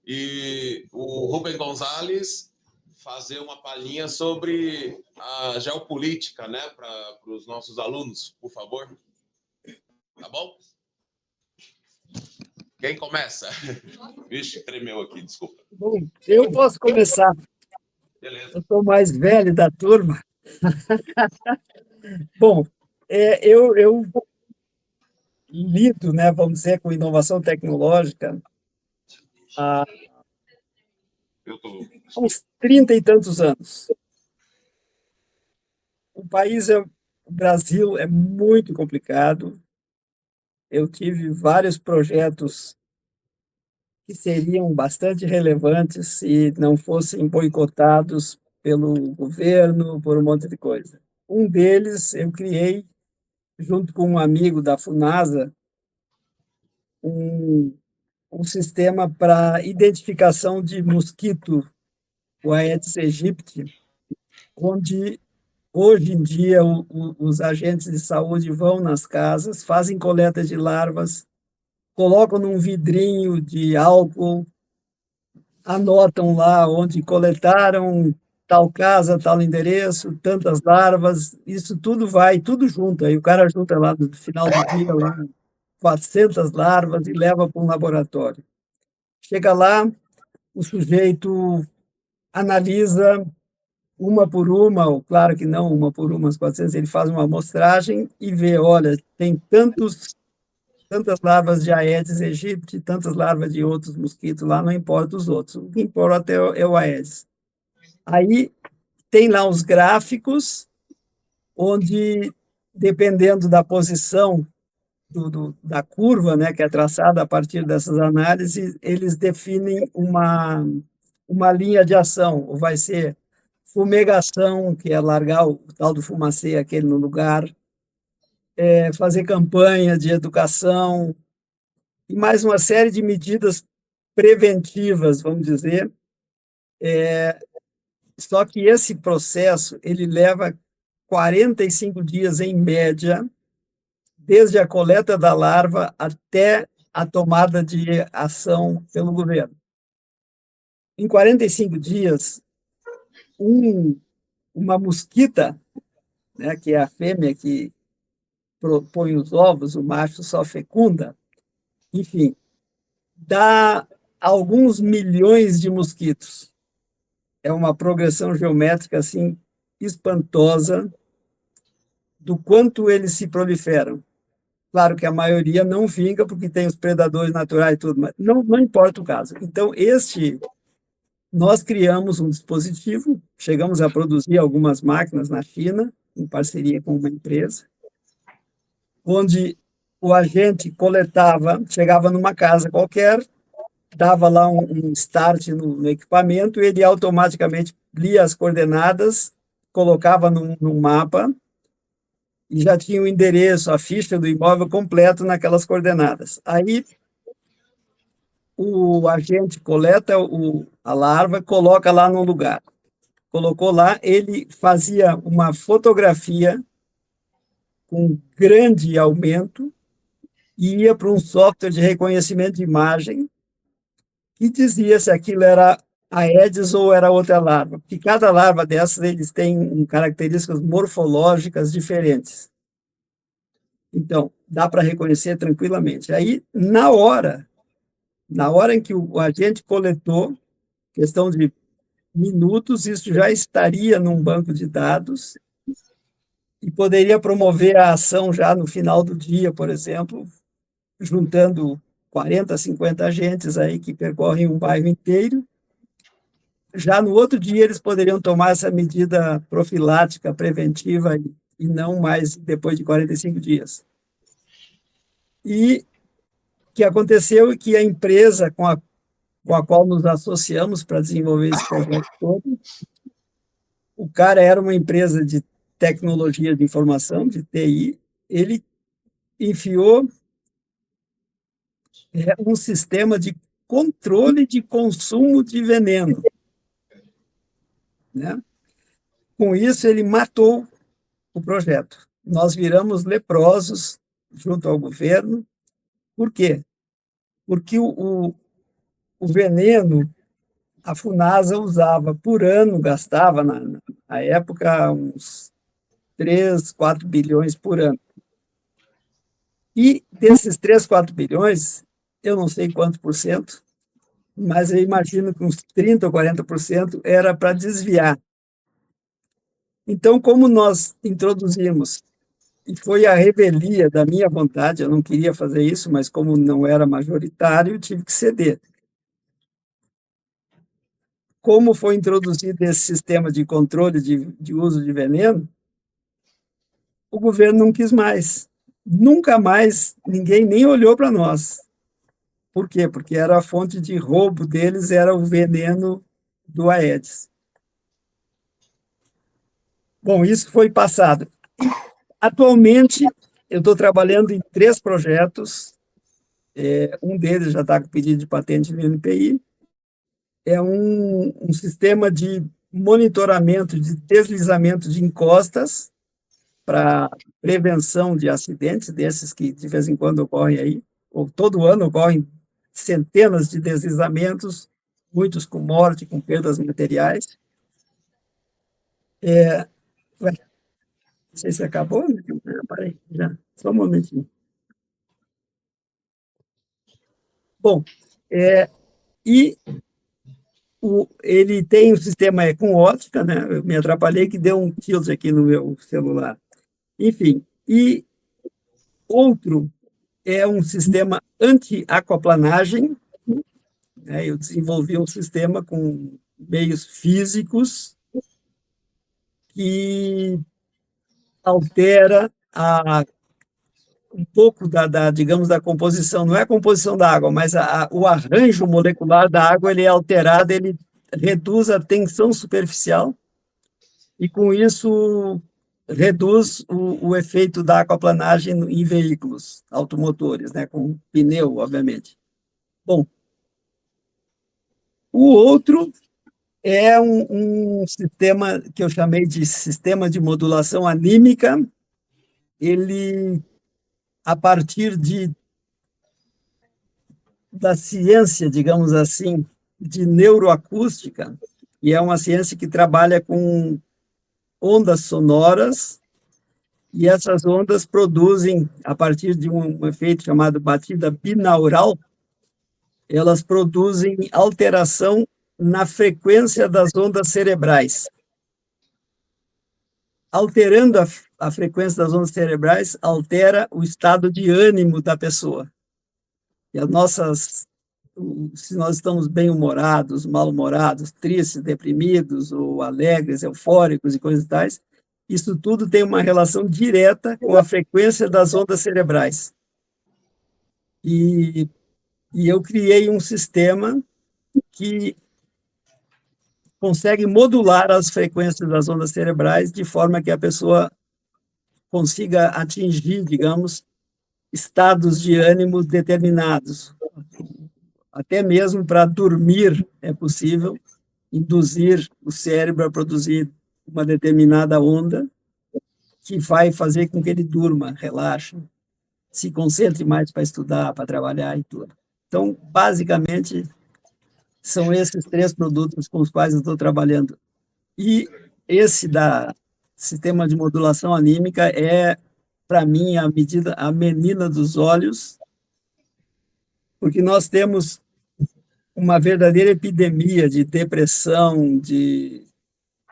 E o Rubem Gonzalez fazer uma palhinha sobre a geopolítica, né, para os nossos alunos, por favor. Tá bom? Quem começa? Vixe, tremeu aqui, desculpa. Bom, eu posso começar. Beleza. Eu sou mais velho da turma. Bom, eu lido, né, vamos dizer, com inovação tecnológica há uns 30 e tantos anos. O Brasil é muito complicado. Eu tive vários projetos que seriam bastante relevantes se não fossem boicotados pelo governo, por um monte de coisa. Um deles eu criei, junto com um amigo da FUNASA, um sistema para identificação de mosquito, o Aedes aegypti, onde hoje em dia os agentes de saúde vão nas casas, fazem coleta de larvas, colocam num vidrinho de álcool, anotam lá onde coletaram tal casa, tal endereço, tantas larvas, isso tudo vai, tudo junto. Aí o cara junta lá no final do dia lá 400 larvas e leva para um laboratório. Chega lá, o sujeito analisa uma por uma, ou claro que não uma por uma, as 400, ele faz uma amostragem e vê, olha, tem tantas larvas de Aedes aegypti, tantas larvas de outros mosquitos lá, não importa os outros, o que importa é o Aedes. Aí tem lá os gráficos, onde, dependendo da posição da curva, né, que é traçada a partir dessas análises, eles definem uma linha de ação, ou vai ser fumigação, que é largar o tal do fumacê, aquele no lugar, fazer campanha de educação, e mais uma série de medidas preventivas, vamos dizer. Só que esse processo ele leva 45 dias em média, desde a coleta da larva até a tomada de ação pelo governo. Em 45 dias, uma mosquita, né, que é a fêmea que põe os ovos, o macho só fecunda, enfim, dá alguns milhões de mosquitos. É uma progressão geométrica assim espantosa do quanto eles se proliferam. Claro que a maioria não vinga porque tem os predadores naturais e tudo, mas não importa o caso. Então, nós criamos um dispositivo, chegamos a produzir algumas máquinas na China, em parceria com uma empresa, onde o agente chegava numa casa qualquer, dava lá um start no equipamento, e ele automaticamente lia as coordenadas, colocava num mapa, e já tinha o endereço, a ficha do imóvel completo naquelas coordenadas. Aí o agente coleta a larva, coloca lá no lugar. Colocou lá, ele fazia uma fotografia com grande aumento e ia para um software de reconhecimento de imagem e dizia se aquilo era a Aedes ou era outra larva, porque cada larva dessas eles têm características morfológicas diferentes. Então, dá para reconhecer tranquilamente. Aí, na hora em que o agente coletou, questão de minutos, isso já estaria num banco de dados e poderia promover a ação já no final do dia, por exemplo, juntando 40, 50 agentes aí que percorrem um bairro inteiro. Já no outro dia, eles poderiam tomar essa medida profilática, preventiva, e não mais depois de 45 dias. E o que aconteceu é que a empresa com a qual nos associamos para desenvolver esse projeto todo, o cara era uma empresa de tecnologia de informação, de TI, ele enfiou um sistema de controle de consumo de veneno, né? Com isso, ele matou o projeto. Nós viramos leprosos junto ao governo. Por quê? Porque o veneno, a Funasa usava por ano, gastava, na época, uns 3, 4 bilhões por ano. E desses 3, 4 bilhões, eu não sei quanto por cento, mas eu imagino que uns 30% ou 40% era para desviar. Então, como nós introduzimos, e foi a revelia da minha vontade, eu não queria fazer isso, mas como não era majoritário, eu tive que ceder. Como foi introduzido esse sistema de controle de uso de veneno, o governo não quis mais. Nunca mais ninguém nem olhou para nós. Por quê? Porque era a fonte de roubo deles, era o veneno do Aedes. Bom, isso foi passado. Atualmente, eu estou trabalhando em 3 projetos. Um deles já está com pedido de patente no INPI. É um sistema de monitoramento de deslizamento de encostas para prevenção de acidentes desses que de vez em quando ocorrem aí, ou todo ano ocorrem centenas de deslizamentos, muitos com morte, com perdas materiais. Não sei se acabou, né? Parei, já, só um momentinho. Bom, e ele tem um sistema com ótica, né? Eu me atrapalhei que deu um tilt aqui no meu celular. Enfim, e outro é um sistema anti-aquaplanagem, né? Eu desenvolvi um sistema com meios físicos que altera um pouco digamos, da composição, não é a composição da água, mas o arranjo molecular da água, ele é alterado, ele reduz a tensão superficial e, com isso, reduz o efeito da aquaplanagem em veículos automotores, né, com pneu, obviamente. Bom, o outro é um sistema que eu chamei de sistema de modulação anímica. Ele, a partir da ciência, digamos assim, de neuroacústica, e é uma ciência que trabalha com ondas sonoras, e essas ondas produzem, a partir de um efeito chamado batida binaural, elas produzem alteração na frequência das ondas cerebrais. Alterando a frequência das ondas cerebrais, altera o estado de ânimo da pessoa. E se nós estamos bem-humorados, mal-humorados, tristes, deprimidos, ou alegres, eufóricos e coisas tais, isso tudo tem uma relação direta com a frequência das ondas cerebrais. E eu criei um sistema que consegue modular as frequências das ondas cerebrais de forma que a pessoa consiga atingir, digamos, estados de ânimo determinados. Até mesmo para dormir é possível induzir o cérebro a produzir uma determinada onda que vai fazer com que ele durma, relaxe, se concentre mais para estudar, para trabalhar e tudo. Então, basicamente, são esses 3 produtos com os quais eu estou trabalhando. E esse da sistema de modulação anímica é, para mim, a menina dos olhos, porque nós temos uma verdadeira epidemia de depressão, de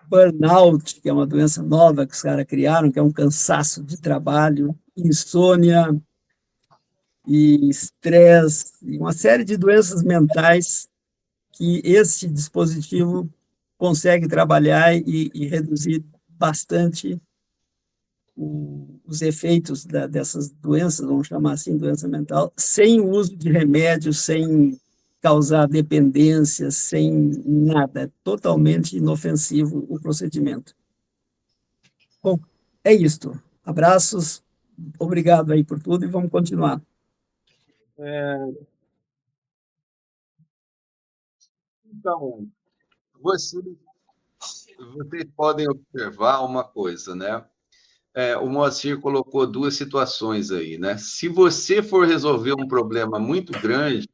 burnout, que é uma doença nova que os caras criaram, que é um cansaço de trabalho, insônia e estresse, e uma série de doenças mentais que esse dispositivo consegue trabalhar e reduzir bastante os efeitos dessas doenças, vamos chamar assim, doença mental, sem o uso de remédios, sem causar dependência, sem nada. É totalmente inofensivo o procedimento. Bom, é isto. Abraços, obrigado aí por tudo e vamos continuar. Então, vocês podem observar uma coisa, né? O Moacir colocou 2 situações aí, né? Se você for resolver um problema muito grande,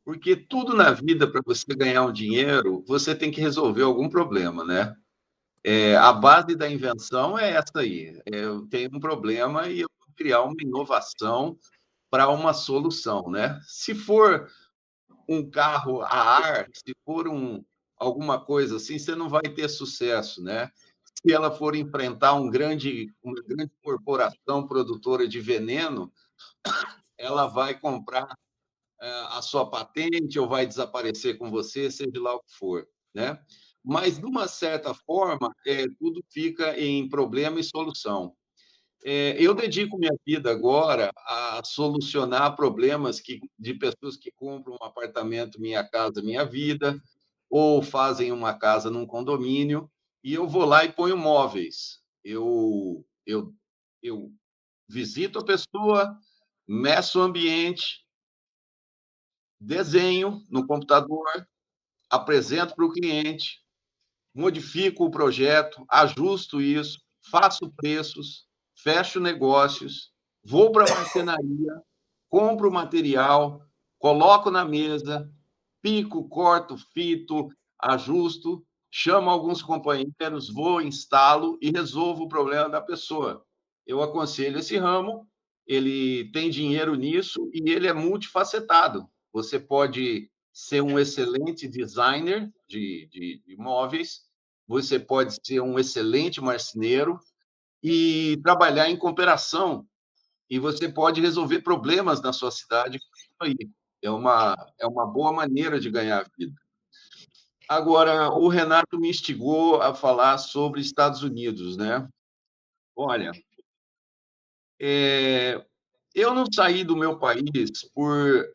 porque tudo na vida, para você ganhar um dinheiro, você tem que resolver algum problema, né? A base da invenção é essa aí. Eu tenho um problema e eu vou criar uma inovação para uma solução, né? Se for um carro a ar, se for alguma coisa assim, você não vai ter sucesso, né? Se ela for enfrentar uma grande corporação produtora de veneno, ela vai comprar a sua patente ou vai desaparecer com você, seja lá o que for, né? Mas, de uma certa forma, tudo fica em problema e solução. Eu dedico minha vida agora a solucionar problemas de pessoas que compram um apartamento Minha Casa Minha Vida, ou fazem uma casa num condomínio, e eu vou lá e ponho móveis. Eu visito a pessoa, meço o ambiente, desenho no computador, apresento para o cliente, modifico o projeto, ajusto isso, faço preços, fecho negócios, vou para a marcenaria, compro o material, coloco na mesa, pico, corto, fito, ajusto, chamo alguns companheiros, vou, instalo e resolvo o problema da pessoa. Eu aconselho esse ramo, ele tem dinheiro nisso e ele é multifacetado. Você pode ser um excelente designer de móveis, você pode ser um excelente marceneiro e trabalhar em cooperação, e você pode resolver problemas na sua cidade com isso aí. É uma boa maneira de ganhar vida. Agora, o Renato me instigou a falar sobre Estados Unidos, né? Olha, eu não saí do meu país por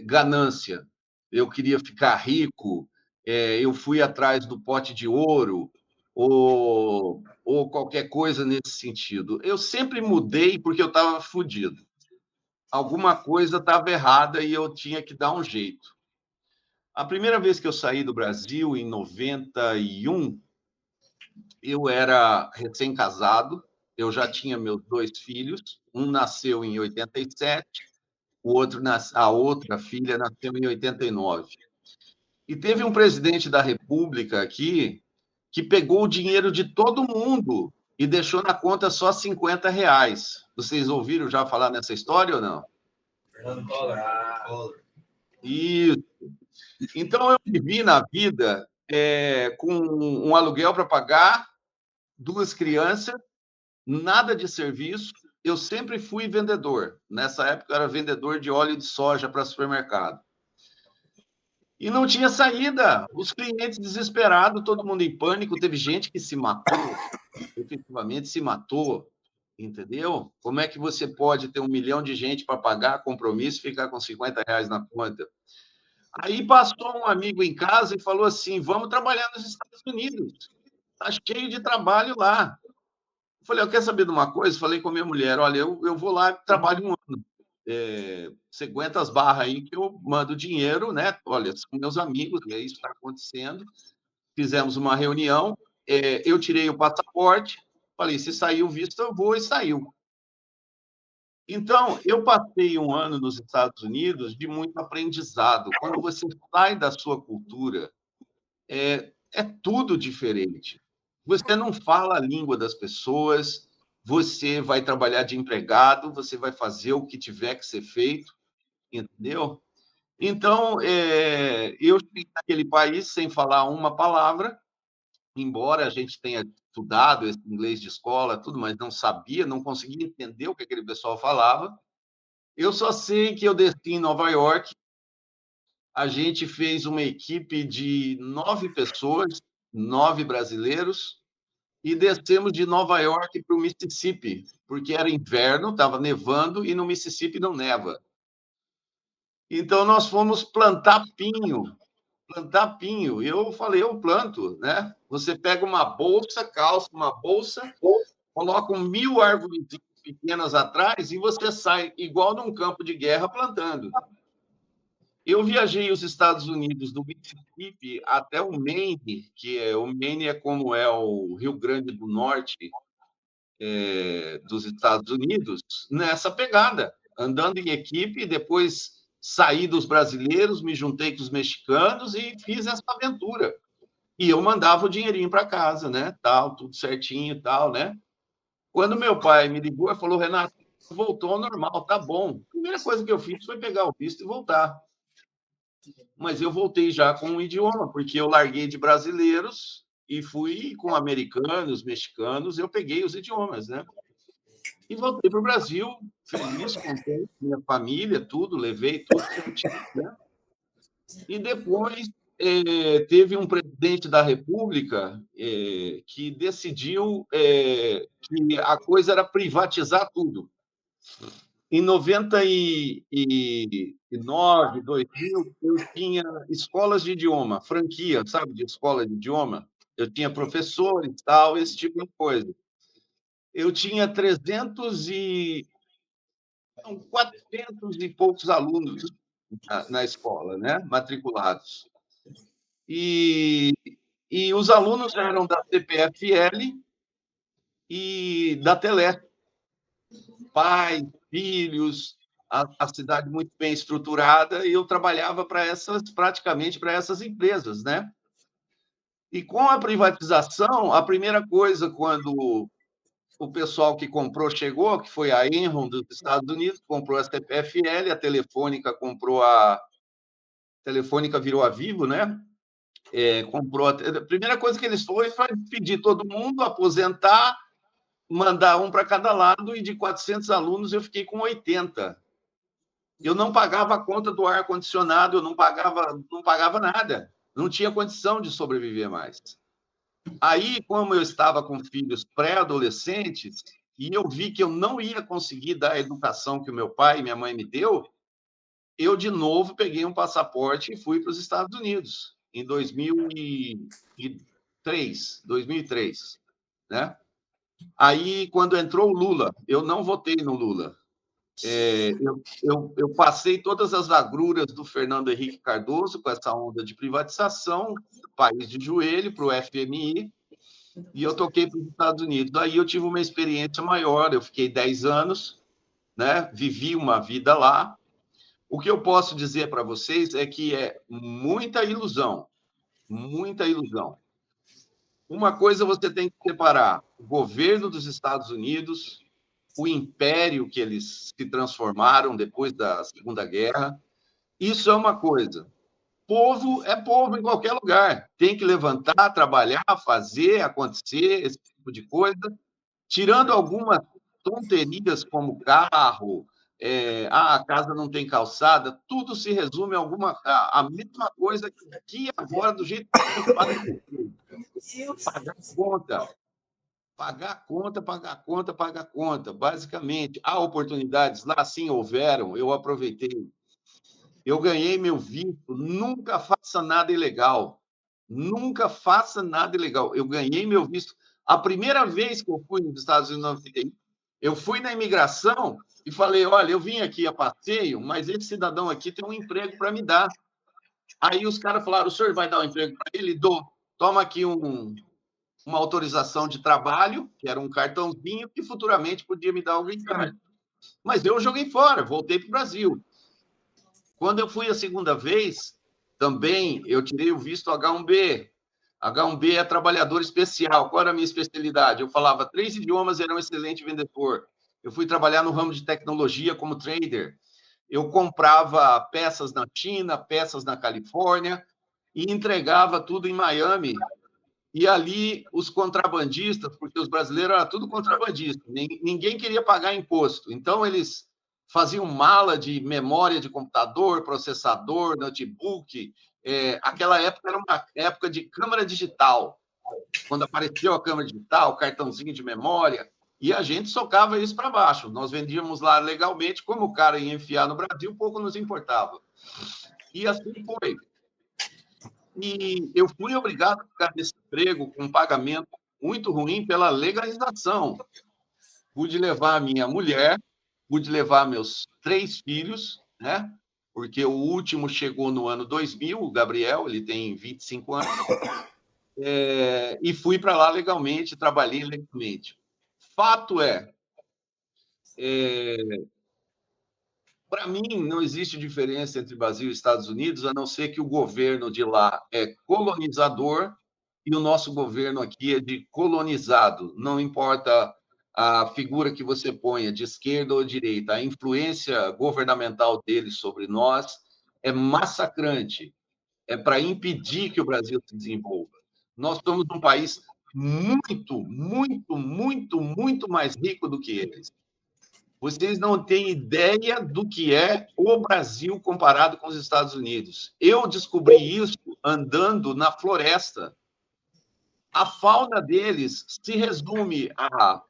ganância. Eu queria ficar rico, eu fui atrás do pote de ouro, ou qualquer coisa nesse sentido. Eu sempre mudei porque eu estava fodido. Alguma coisa estava errada e eu tinha que dar um jeito. A primeira vez que eu saí do Brasil, em 91, eu era recém-casado, eu já tinha meus 2 filhos, um nasceu em 87, a outra filha nasceu em 89. E teve um presidente da República aqui que pegou o dinheiro de todo mundo e deixou na conta só R$ 50. Vocês ouviram já falar nessa história ou não? Fernando Collor. Isso. Então, eu vivi na vida com um aluguel para pagar, 2 crianças, nada de serviço. Eu sempre fui vendedor. Nessa época, eu era vendedor de óleo de soja para supermercado. E não tinha saída. Os clientes desesperados, todo mundo em pânico. Teve gente que se matou, efetivamente se matou, entendeu? Como é que você pode ter 1 milhão de gente para pagar compromisso e ficar com R$ 50 na conta? Aí passou um amigo em casa e falou assim: vamos trabalhar nos Estados Unidos. Está cheio de trabalho lá. Falei, eu quero saber de uma coisa? Falei com a minha mulher, olha, eu vou lá e trabalho um ano. Você aguenta as barras aí que eu mando dinheiro, né? Olha, são meus amigos, é isso que está acontecendo. Fizemos uma reunião, eu tirei o passaporte, falei, se sair o visto, eu vou, e saiu. Então, eu passei um ano nos Estados Unidos de muito aprendizado. Quando você sai da sua cultura, é tudo diferente. Você não fala a língua das pessoas, você vai trabalhar de empregado, você vai fazer o que tiver que ser feito, entendeu? Então, eu cheguei naquele país sem falar uma palavra, embora a gente tenha estudado esse inglês de escola, tudo, mas não sabia, não conseguia entender o que aquele pessoal falava. Eu só sei que eu desci em Nova York, a gente fez uma equipe de 9 pessoas, 9 brasileiros, e descemos de Nova York para o Mississippi, porque era inverno, estava nevando, e no Mississippi não neva. Então, nós fomos plantar pinho. Plantar pinho. Eu falei, eu planto, né? Você pega uma bolsa, calça uma bolsa, coloca 1.000 árvores pequenas atrás e você sai igual num campo de guerra plantando. Eu viajei os Estados Unidos, do Mississippi até o Maine, o Maine é como é o Rio Grande do Norte dos Estados Unidos, nessa pegada, andando em equipe, depois saí dos brasileiros, me juntei com os mexicanos e fiz essa aventura. E eu mandava o dinheirinho para casa, né? Tal, tudo certinho e tal, né? Quando meu pai me ligou e falou, Renato, voltou ao normal, tá bom. A primeira coisa que eu fiz foi pegar o visto e voltar. Mas eu voltei já com um idioma, porque eu larguei de brasileiros e fui com americanos, mexicanos, eu peguei os idiomas, né? E voltei para o Brasil, feliz, contente, minha família, tudo, levei tudo certinho, né? E depois teve um presidente da República que decidiu que a coisa era privatizar tudo. Em 99, 2000, eu tinha escolas de idioma, franquia, sabe, de escola de idioma. Eu tinha professores, tal, esse tipo de coisa. Eu tinha 400 e poucos alunos na escola, né, matriculados. E os alunos eram da CPFL e da Telesp. Pais, filhos, a cidade muito bem estruturada, e eu trabalhava praticamente para essas empresas, né? E com a privatização, a primeira coisa, quando o pessoal que comprou chegou, que foi a Enron dos Estados Unidos, comprou a CPFL, a Telefônica virou a Vivo, né? Comprou a primeira coisa que eles foram foi pedir todo mundo, aposentar, mandar um para cada lado, e de 400 alunos eu fiquei com 80. Eu não pagava a conta do ar-condicionado, eu não pagava nada, não tinha condição de sobreviver mais. Aí, como eu estava com filhos pré-adolescentes, e eu vi que eu não ia conseguir dar a educação que o meu pai e minha mãe me deu, eu, de novo, peguei um passaporte e fui para os Estados Unidos, em 2003, né? Aí, quando entrou o Lula, eu não votei no Lula. Eu passei todas as agruras do Fernando Henrique Cardoso com essa onda de privatização, país de joelho para o FMI, e eu toquei para os Estados Unidos. Aí eu tive uma experiência maior, eu fiquei 10 anos, né? Vivi uma vida lá. O que eu posso dizer para vocês é que é muita ilusão, muita ilusão. Uma coisa você tem que separar: o governo dos Estados Unidos, o império que eles se transformaram depois da Segunda Guerra. Isso é uma coisa. Povo é povo em qualquer lugar. Tem que levantar, trabalhar, fazer acontecer, esse tipo de coisa. Tirando algumas tonterias como carro, a casa não tem calçada, tudo se resume a mesma coisa que aqui agora, do jeito que a gente pagar conta. Pagar conta, pagar conta, pagar conta. Basicamente, há oportunidades lá, sim, houveram, eu aproveitei. Eu ganhei meu visto, nunca faça nada ilegal. Nunca faça nada ilegal. Eu ganhei meu visto. A primeira vez que eu fui nos Estados Unidos, eu fui na imigração e falei, olha, eu vim aqui a passeio, mas esse cidadão aqui tem um emprego para me dar. Aí os caras falaram, o senhor vai dar um emprego para ele? Dou. Toma aqui uma autorização de trabalho, que era um cartãozinho, que futuramente podia me dar um green card. Mas eu joguei fora, voltei para o Brasil. Quando eu fui a segunda vez, também eu tirei o visto H1B. H1B é trabalhador especial. Qual era a minha especialidade? Eu falava 3 idiomas, era um excelente vendedor. Eu fui trabalhar no ramo de tecnologia como trader. Eu comprava peças na China, peças na Califórnia e entregava tudo em Miami. E ali os contrabandistas, porque os brasileiros eram tudo contrabandistas, ninguém queria pagar imposto. Então eles faziam mala de memória de computador, processador, notebook. Aquela época era uma época de câmera digital. Quando apareceu a câmera digital, cartãozinho de memória, e a gente socava isso para baixo. Nós vendíamos lá legalmente, como o cara ia enfiar no Brasil, pouco nos importava. E assim foi. E eu fui obrigado a ficar nesse emprego com um pagamento muito ruim pela legalização. Pude levar a minha mulher, pude levar meus 3 filhos, né? Porque o último chegou no ano 2000, o Gabriel, ele tem 25 anos, e fui para lá legalmente, trabalhei legalmente. Fato para mim, não existe diferença entre Brasil e Estados Unidos, a não ser que o governo de lá é colonizador e o nosso governo aqui é de colonizado. Não importa a figura que você ponha, de esquerda ou direita, a influência governamental deles sobre nós é massacrante. É para impedir que o Brasil se desenvolva. Nós somos um país muito, muito, muito, muito mais rico do que eles. Vocês não têm ideia do que é o Brasil comparado com os Estados Unidos. Eu descobri isso andando na floresta. A fauna deles se resume a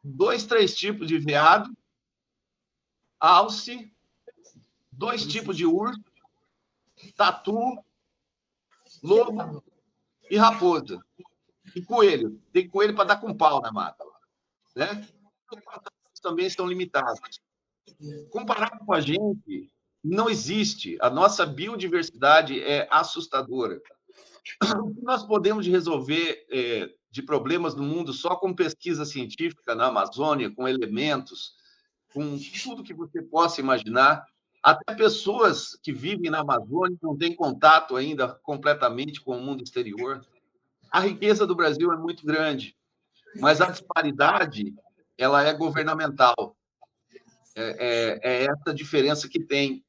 2, 3 tipos de veado, alce, 2 tipos de urso, tatu, lobo e raposa. E coelho. Tem coelho para dar com pau na mata. Né? Também estão limitados. Comparado com a gente, não existe. A nossa biodiversidade é assustadora. O que nós podemos resolver de problemas no mundo só com pesquisa científica na Amazônia, com elementos, com tudo que você possa imaginar. Até pessoas que vivem na Amazônia não têm contato ainda completamente com o mundo exterior. A riqueza do Brasil é muito grande, mas a disparidade ela é governamental. É essa diferença que tem.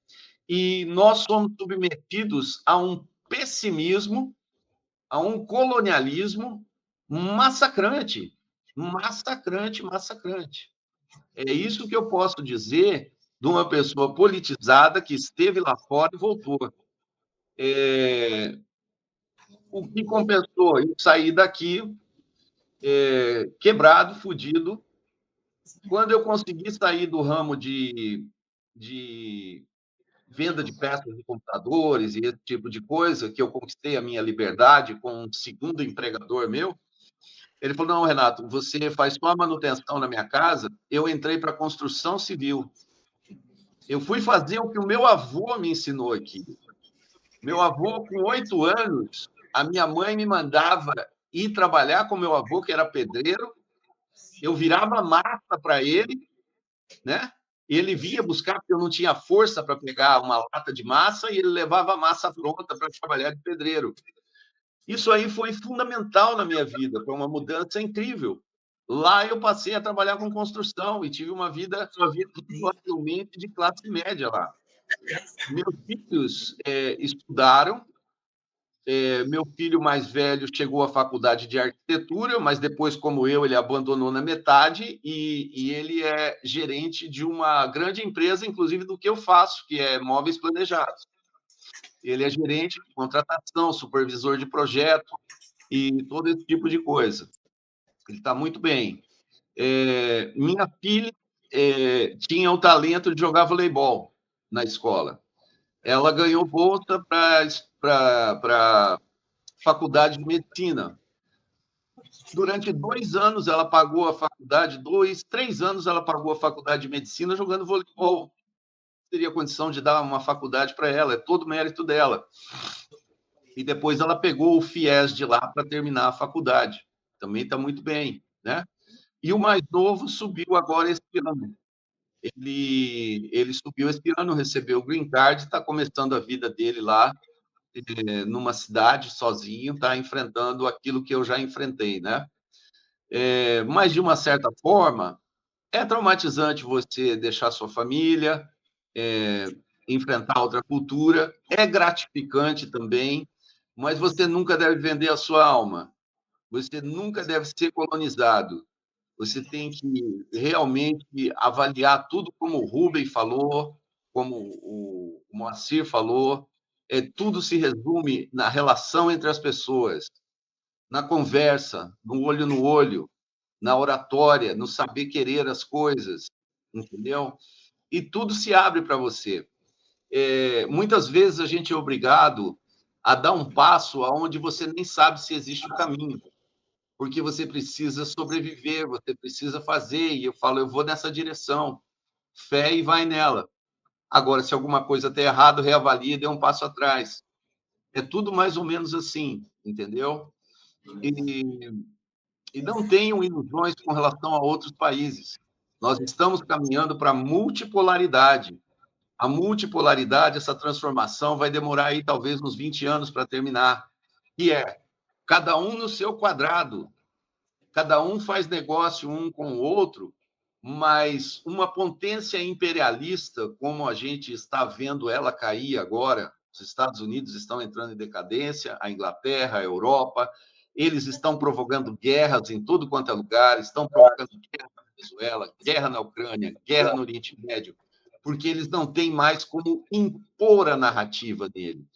E nós somos submetidos a um pessimismo, a um colonialismo massacrante. Massacrante, massacrante. É isso que eu posso dizer de uma pessoa politizada que esteve lá fora e voltou. O que compensou eu sair daqui quebrado, fudido. Quando eu consegui sair do ramo de venda de peças de computadores e esse tipo de coisa, que eu conquistei a minha liberdade com um segundo empregador meu, ele falou, não, Renato, você faz só a manutenção na minha casa, eu entrei para a construção civil. Eu fui fazer o que o meu avô me ensinou aqui. Meu avô, com 8 anos, a minha mãe me mandava ir trabalhar com meu avô, que era pedreiro, eu virava massa para ele, né? Ele vinha buscar, porque eu não tinha força para pegar uma lata de massa, e ele levava a massa pronta para trabalhar de pedreiro. Isso aí foi fundamental na minha vida, foi uma mudança incrível. Lá eu passei a trabalhar com construção e tive uma vida provavelmente de classe média lá. Meus filhos estudaram, meu filho mais velho chegou à faculdade de arquitetura, mas depois, como eu, ele abandonou na metade e ele é gerente de uma grande empresa, inclusive do que eu faço, que é móveis planejados. Ele é gerente de contratação, supervisor de projeto e todo esse tipo de coisa. Ele está muito bem. Minha filha tinha o talento de jogar voleibol na escola. Ela ganhou bolsa para faculdade de medicina. Durante 2 anos ela pagou a faculdade, 3 anos ela pagou a faculdade de medicina jogando voleibol. Teria condição de dar uma faculdade para ela, é todo mérito dela. E depois ela pegou o FIES de lá para terminar a faculdade. Também está muito bem, né? E o mais novo subiu agora esse ano. Ele subiu esse ano, recebeu o Green Card, está começando a vida dele lá, numa cidade, sozinho, está enfrentando aquilo que eu já enfrentei, né? Mas, de uma certa forma, é traumatizante você deixar sua família, enfrentar outra cultura, é gratificante também, mas você nunca deve vender a sua alma, você nunca deve ser colonizado. Você tem que realmente avaliar tudo como o Rubem falou, como o Moacir falou. Tudo se resume na relação entre as pessoas, na conversa, no olho, na oratória, no saber querer as coisas, entendeu? E tudo se abre para você. Muitas vezes a gente é obrigado a dar um passo aonde você nem sabe se existe um caminho, porque você precisa sobreviver, você precisa fazer, e eu falo, eu vou nessa direção, fé e vai nela. Agora, se alguma coisa está errado, reavalia e dê um passo atrás. É tudo mais ou menos assim, entendeu? E não tenham ilusões com relação a outros países. Nós estamos caminhando para a multipolaridade. A multipolaridade, essa transformação, vai demorar aí talvez uns 20 anos para terminar. E cada um no seu quadrado. Cada um faz negócio um com o outro, mas uma potência imperialista, como a gente está vendo ela cair agora, os Estados Unidos estão entrando em decadência, a Inglaterra, a Europa, eles estão provocando guerras em todo quanto é lugar, estão provocando guerra na Venezuela, guerra na Ucrânia, guerra no Oriente Médio, porque eles não têm mais como impor a narrativa dele.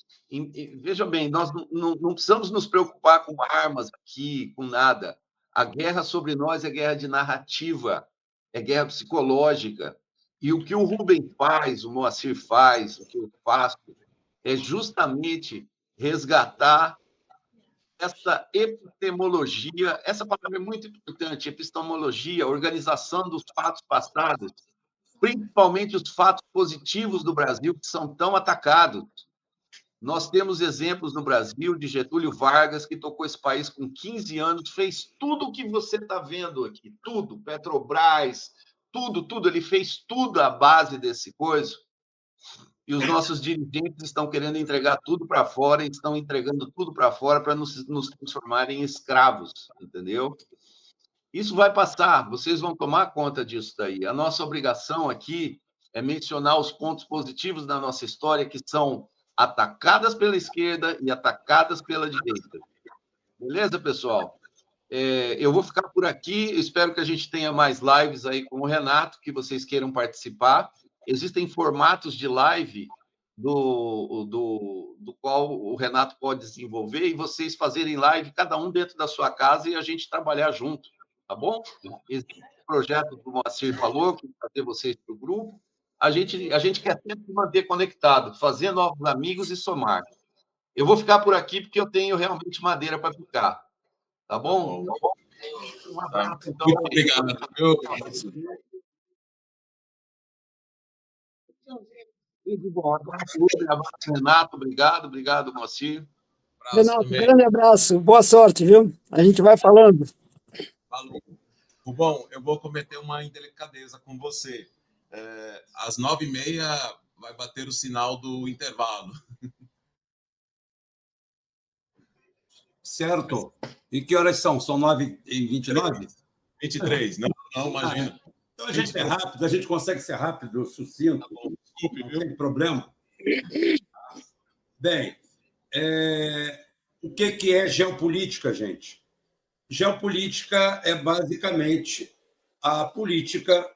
Veja bem, nós não precisamos nos preocupar com armas aqui, com nada. A guerra sobre nós é guerra de narrativa, é guerra psicológica. E o que o Rubem faz, o Moacir faz, o que eu faço, é justamente resgatar essa epistemologia, essa palavra é muito importante, epistemologia, organização dos fatos passados, principalmente os fatos positivos do Brasil, que são tão atacados. Nós temos exemplos no Brasil de Getúlio Vargas, que tocou esse país com 15 anos, fez tudo o que você está vendo aqui, tudo, Petrobras, tudo, ele fez tudo à base desse coisa. E os nossos dirigentes estão querendo entregar tudo para fora, e estão entregando tudo para fora para nos transformarem em escravos, entendeu? Isso vai passar, vocês vão tomar conta disso daí. A nossa obrigação aqui é mencionar os pontos positivos da nossa história, que são atacadas pela esquerda e atacadas pela direita. Beleza, pessoal? Eu vou ficar por aqui, espero que a gente tenha mais lives aí com o Renato, que vocês queiram participar. Existem formatos de live do qual o Renato pode desenvolver e vocês fazerem live, cada um dentro da sua casa, e a gente trabalhar junto, tá bom? Existe um projeto que o Moacir falou, que trazer vocês para o grupo. A gente quer sempre manter conectado, fazer novos amigos e somar. Eu vou ficar por aqui porque eu tenho realmente madeira para picar. Tá bom? Tá bom? Um abraço, então. Muito obrigado. Abraço, Renato. Obrigado, Moacir. Renato, grande abraço. Boa sorte, viu? A gente vai falando. Falou. Bom, eu vou cometer uma indelicadeza com você. Às 9h30 vai bater o sinal do intervalo. Certo. E que horas são? São 9h29? 23, não, imagina. Então a gente é rápido, a gente consegue ser rápido, sucinto. Tá bom, desculpe, Não viu? tem problema. Bem, o que é geopolítica, gente? Geopolítica é basicamente a política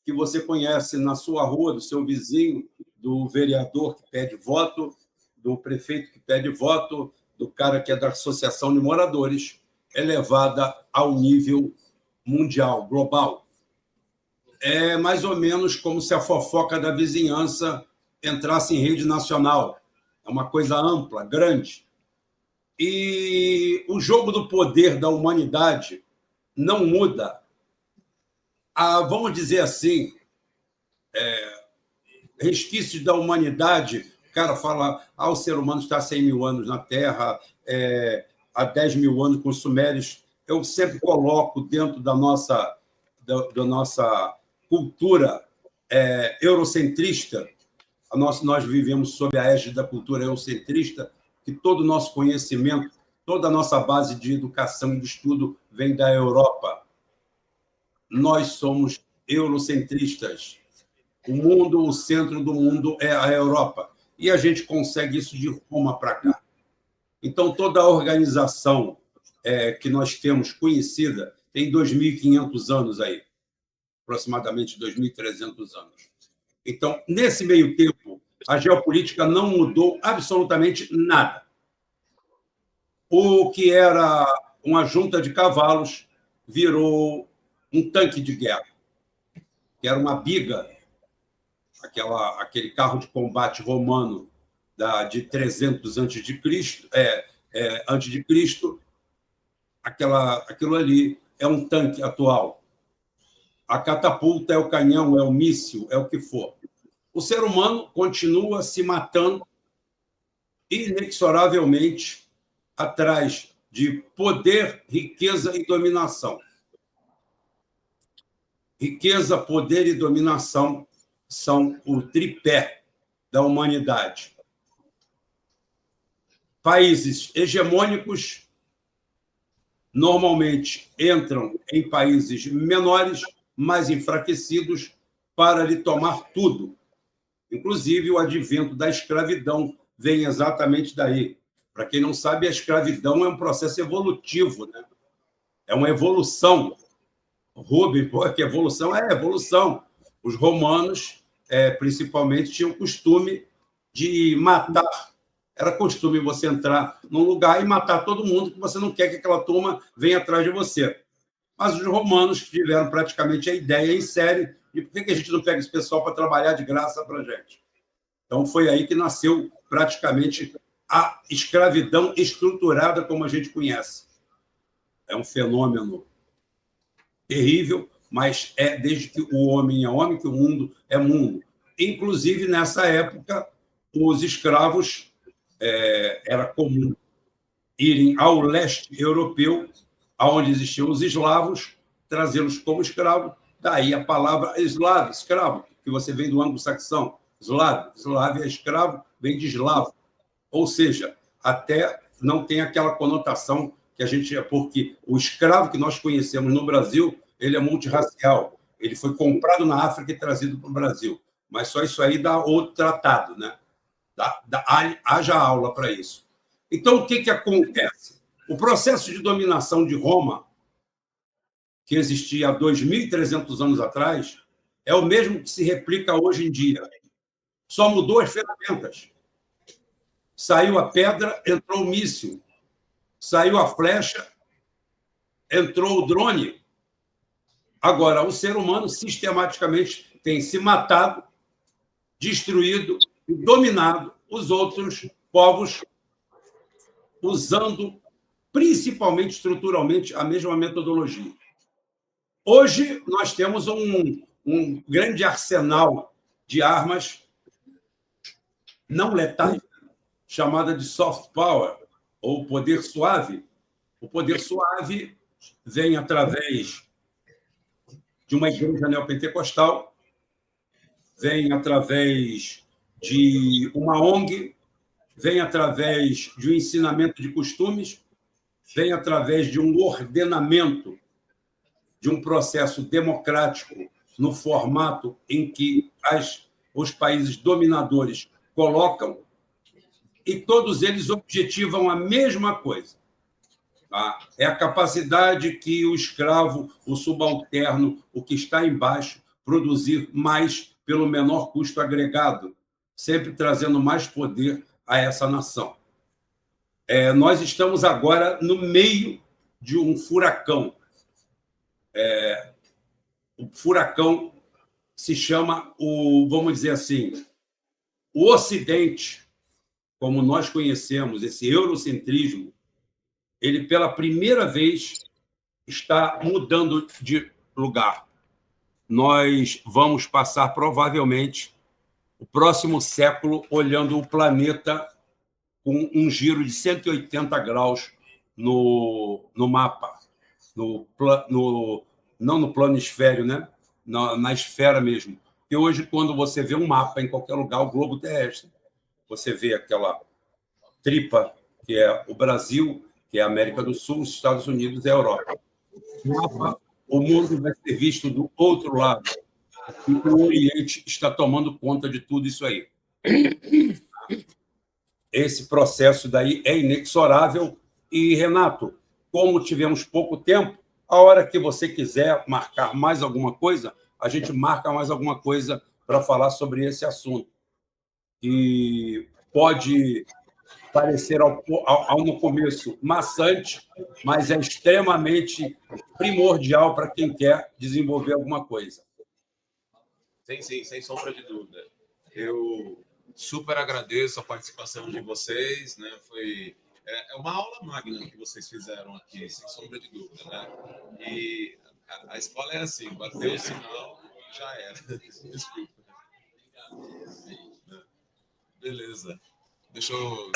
que você conhece na sua rua, do seu vizinho, do vereador que pede voto, do prefeito que pede voto, do cara que é da associação de moradores, é levada ao nível mundial, global. É mais ou menos como se a fofoca da vizinhança entrasse em rede nacional. É uma coisa ampla, grande. E o jogo do poder da humanidade não muda. Vamos dizer assim, resquícios da humanidade. O cara fala, o ser humano está há 100 mil anos na Terra, há 10 mil anos com os sumérios. Eu sempre coloco dentro da nossa cultura eurocentrista. Nós vivemos sob a égide da cultura eurocentrista, que todo o nosso conhecimento, toda a nossa base de educação e de estudo vem da Europa. Nós somos eurocentristas. O mundo, o centro do mundo é a Europa. E a gente consegue isso de Roma para cá. Então, toda a organização que nós temos conhecida tem 2.500 anos aí, aproximadamente 2.300 anos. Então, nesse meio tempo, a geopolítica não mudou absolutamente nada. O que era uma junta de cavalos virou um tanque de guerra, que era uma biga, aquele carro de combate romano de 300 a.C., antes de Cristo, aquilo ali é um tanque atual. A catapulta é o canhão, é o míssil, é o que for. O ser humano continua se matando inexoravelmente atrás de poder, riqueza e dominação. Riqueza, poder e dominação são o tripé da humanidade. Países hegemônicos normalmente entram em países menores, mais enfraquecidos, para lhe tomar tudo. Inclusive, o advento da escravidão vem exatamente daí. Para quem não sabe, a escravidão é um processo evolutivo, né? É uma evolução. Rubens, que evolução é evolução. Os romanos, principalmente, tinham o costume de matar. Era costume você entrar num lugar e matar todo mundo, que você não quer que aquela turma venha atrás de você. Mas os romanos tiveram praticamente a ideia em série de por que a gente não pega esse pessoal para trabalhar de graça para a gente. Então, foi aí que nasceu praticamente a escravidão estruturada como a gente conhece. É um fenômeno terrível, mas desde que o homem é homem, que o mundo é mundo. Inclusive, nessa época, os escravos era comum irem ao leste europeu, onde existiam os eslavos, trazê-los como escravos. Daí a palavra eslavo, escravo, que você vem do anglo-saxão. Eslavo é escravo, vem de eslavo. Ou seja, até não tem aquela conotação que a gente... Porque o escravo que nós conhecemos no Brasil, ele é multirracial. Ele foi comprado na África e trazido para o Brasil. Mas só isso aí dá outro tratado, né? Haja aula para isso. Então, o que acontece? O processo de dominação de Roma, que existia há 2.300 anos atrás, é o mesmo que se replica hoje em dia. Só mudou as ferramentas. Saiu a pedra, entrou o míssil. Saiu a flecha, entrou o drone. Agora, o ser humano sistematicamente tem se matado, destruído e dominado os outros povos, usando principalmente, estruturalmente, a mesma metodologia. Hoje, nós temos um grande arsenal de armas não letais, chamada de soft power, ou poder suave. O poder suave vem através de uma igreja neopentecostal, vem através de uma ONG, vem através de um ensinamento de costumes, vem através de um ordenamento de um processo democrático no formato em que os países dominadores colocam, e todos eles objetivam a mesma coisa. Tá? É a capacidade que o escravo, o subalterno, o que está embaixo, produzir mais pelo menor custo agregado, sempre trazendo mais poder a essa nação. Nós estamos agora no meio de um furacão. O furacão se chama, vamos dizer assim, o Ocidente, como nós conhecemos, esse eurocentrismo, ele, pela primeira vez, está mudando de lugar. Nós vamos passar, provavelmente, o próximo século olhando o planeta com um giro de 180 graus no mapa, não no planisfério, né? Na esfera mesmo. Porque hoje, quando você vê um mapa em qualquer lugar, o globo terrestre, você vê aquela tripa, que é o Brasil, que é a América do Sul, os Estados Unidos e a Europa. O mapa, o mundo vai ser visto do outro lado. E o Oriente está tomando conta de tudo isso aí. Esse processo daí é inexorável. E, Renato, como tivemos pouco tempo, a hora que você quiser marcar mais alguma coisa, a gente marca mais alguma coisa para falar sobre esse assunto. E pode parecer, no começo, maçante, mas é extremamente primordial para quem quer desenvolver alguma coisa. Sim, sem sombra de dúvida. Eu super agradeço a participação de vocês, né? Foi uma aula magna que vocês fizeram aqui, sem sombra de dúvida, né? E a escola é assim, bateu o sinal, já era. Desculpa. Beleza. Deixa eu...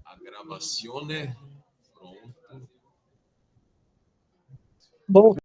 A gravazione. Pronto. Bom,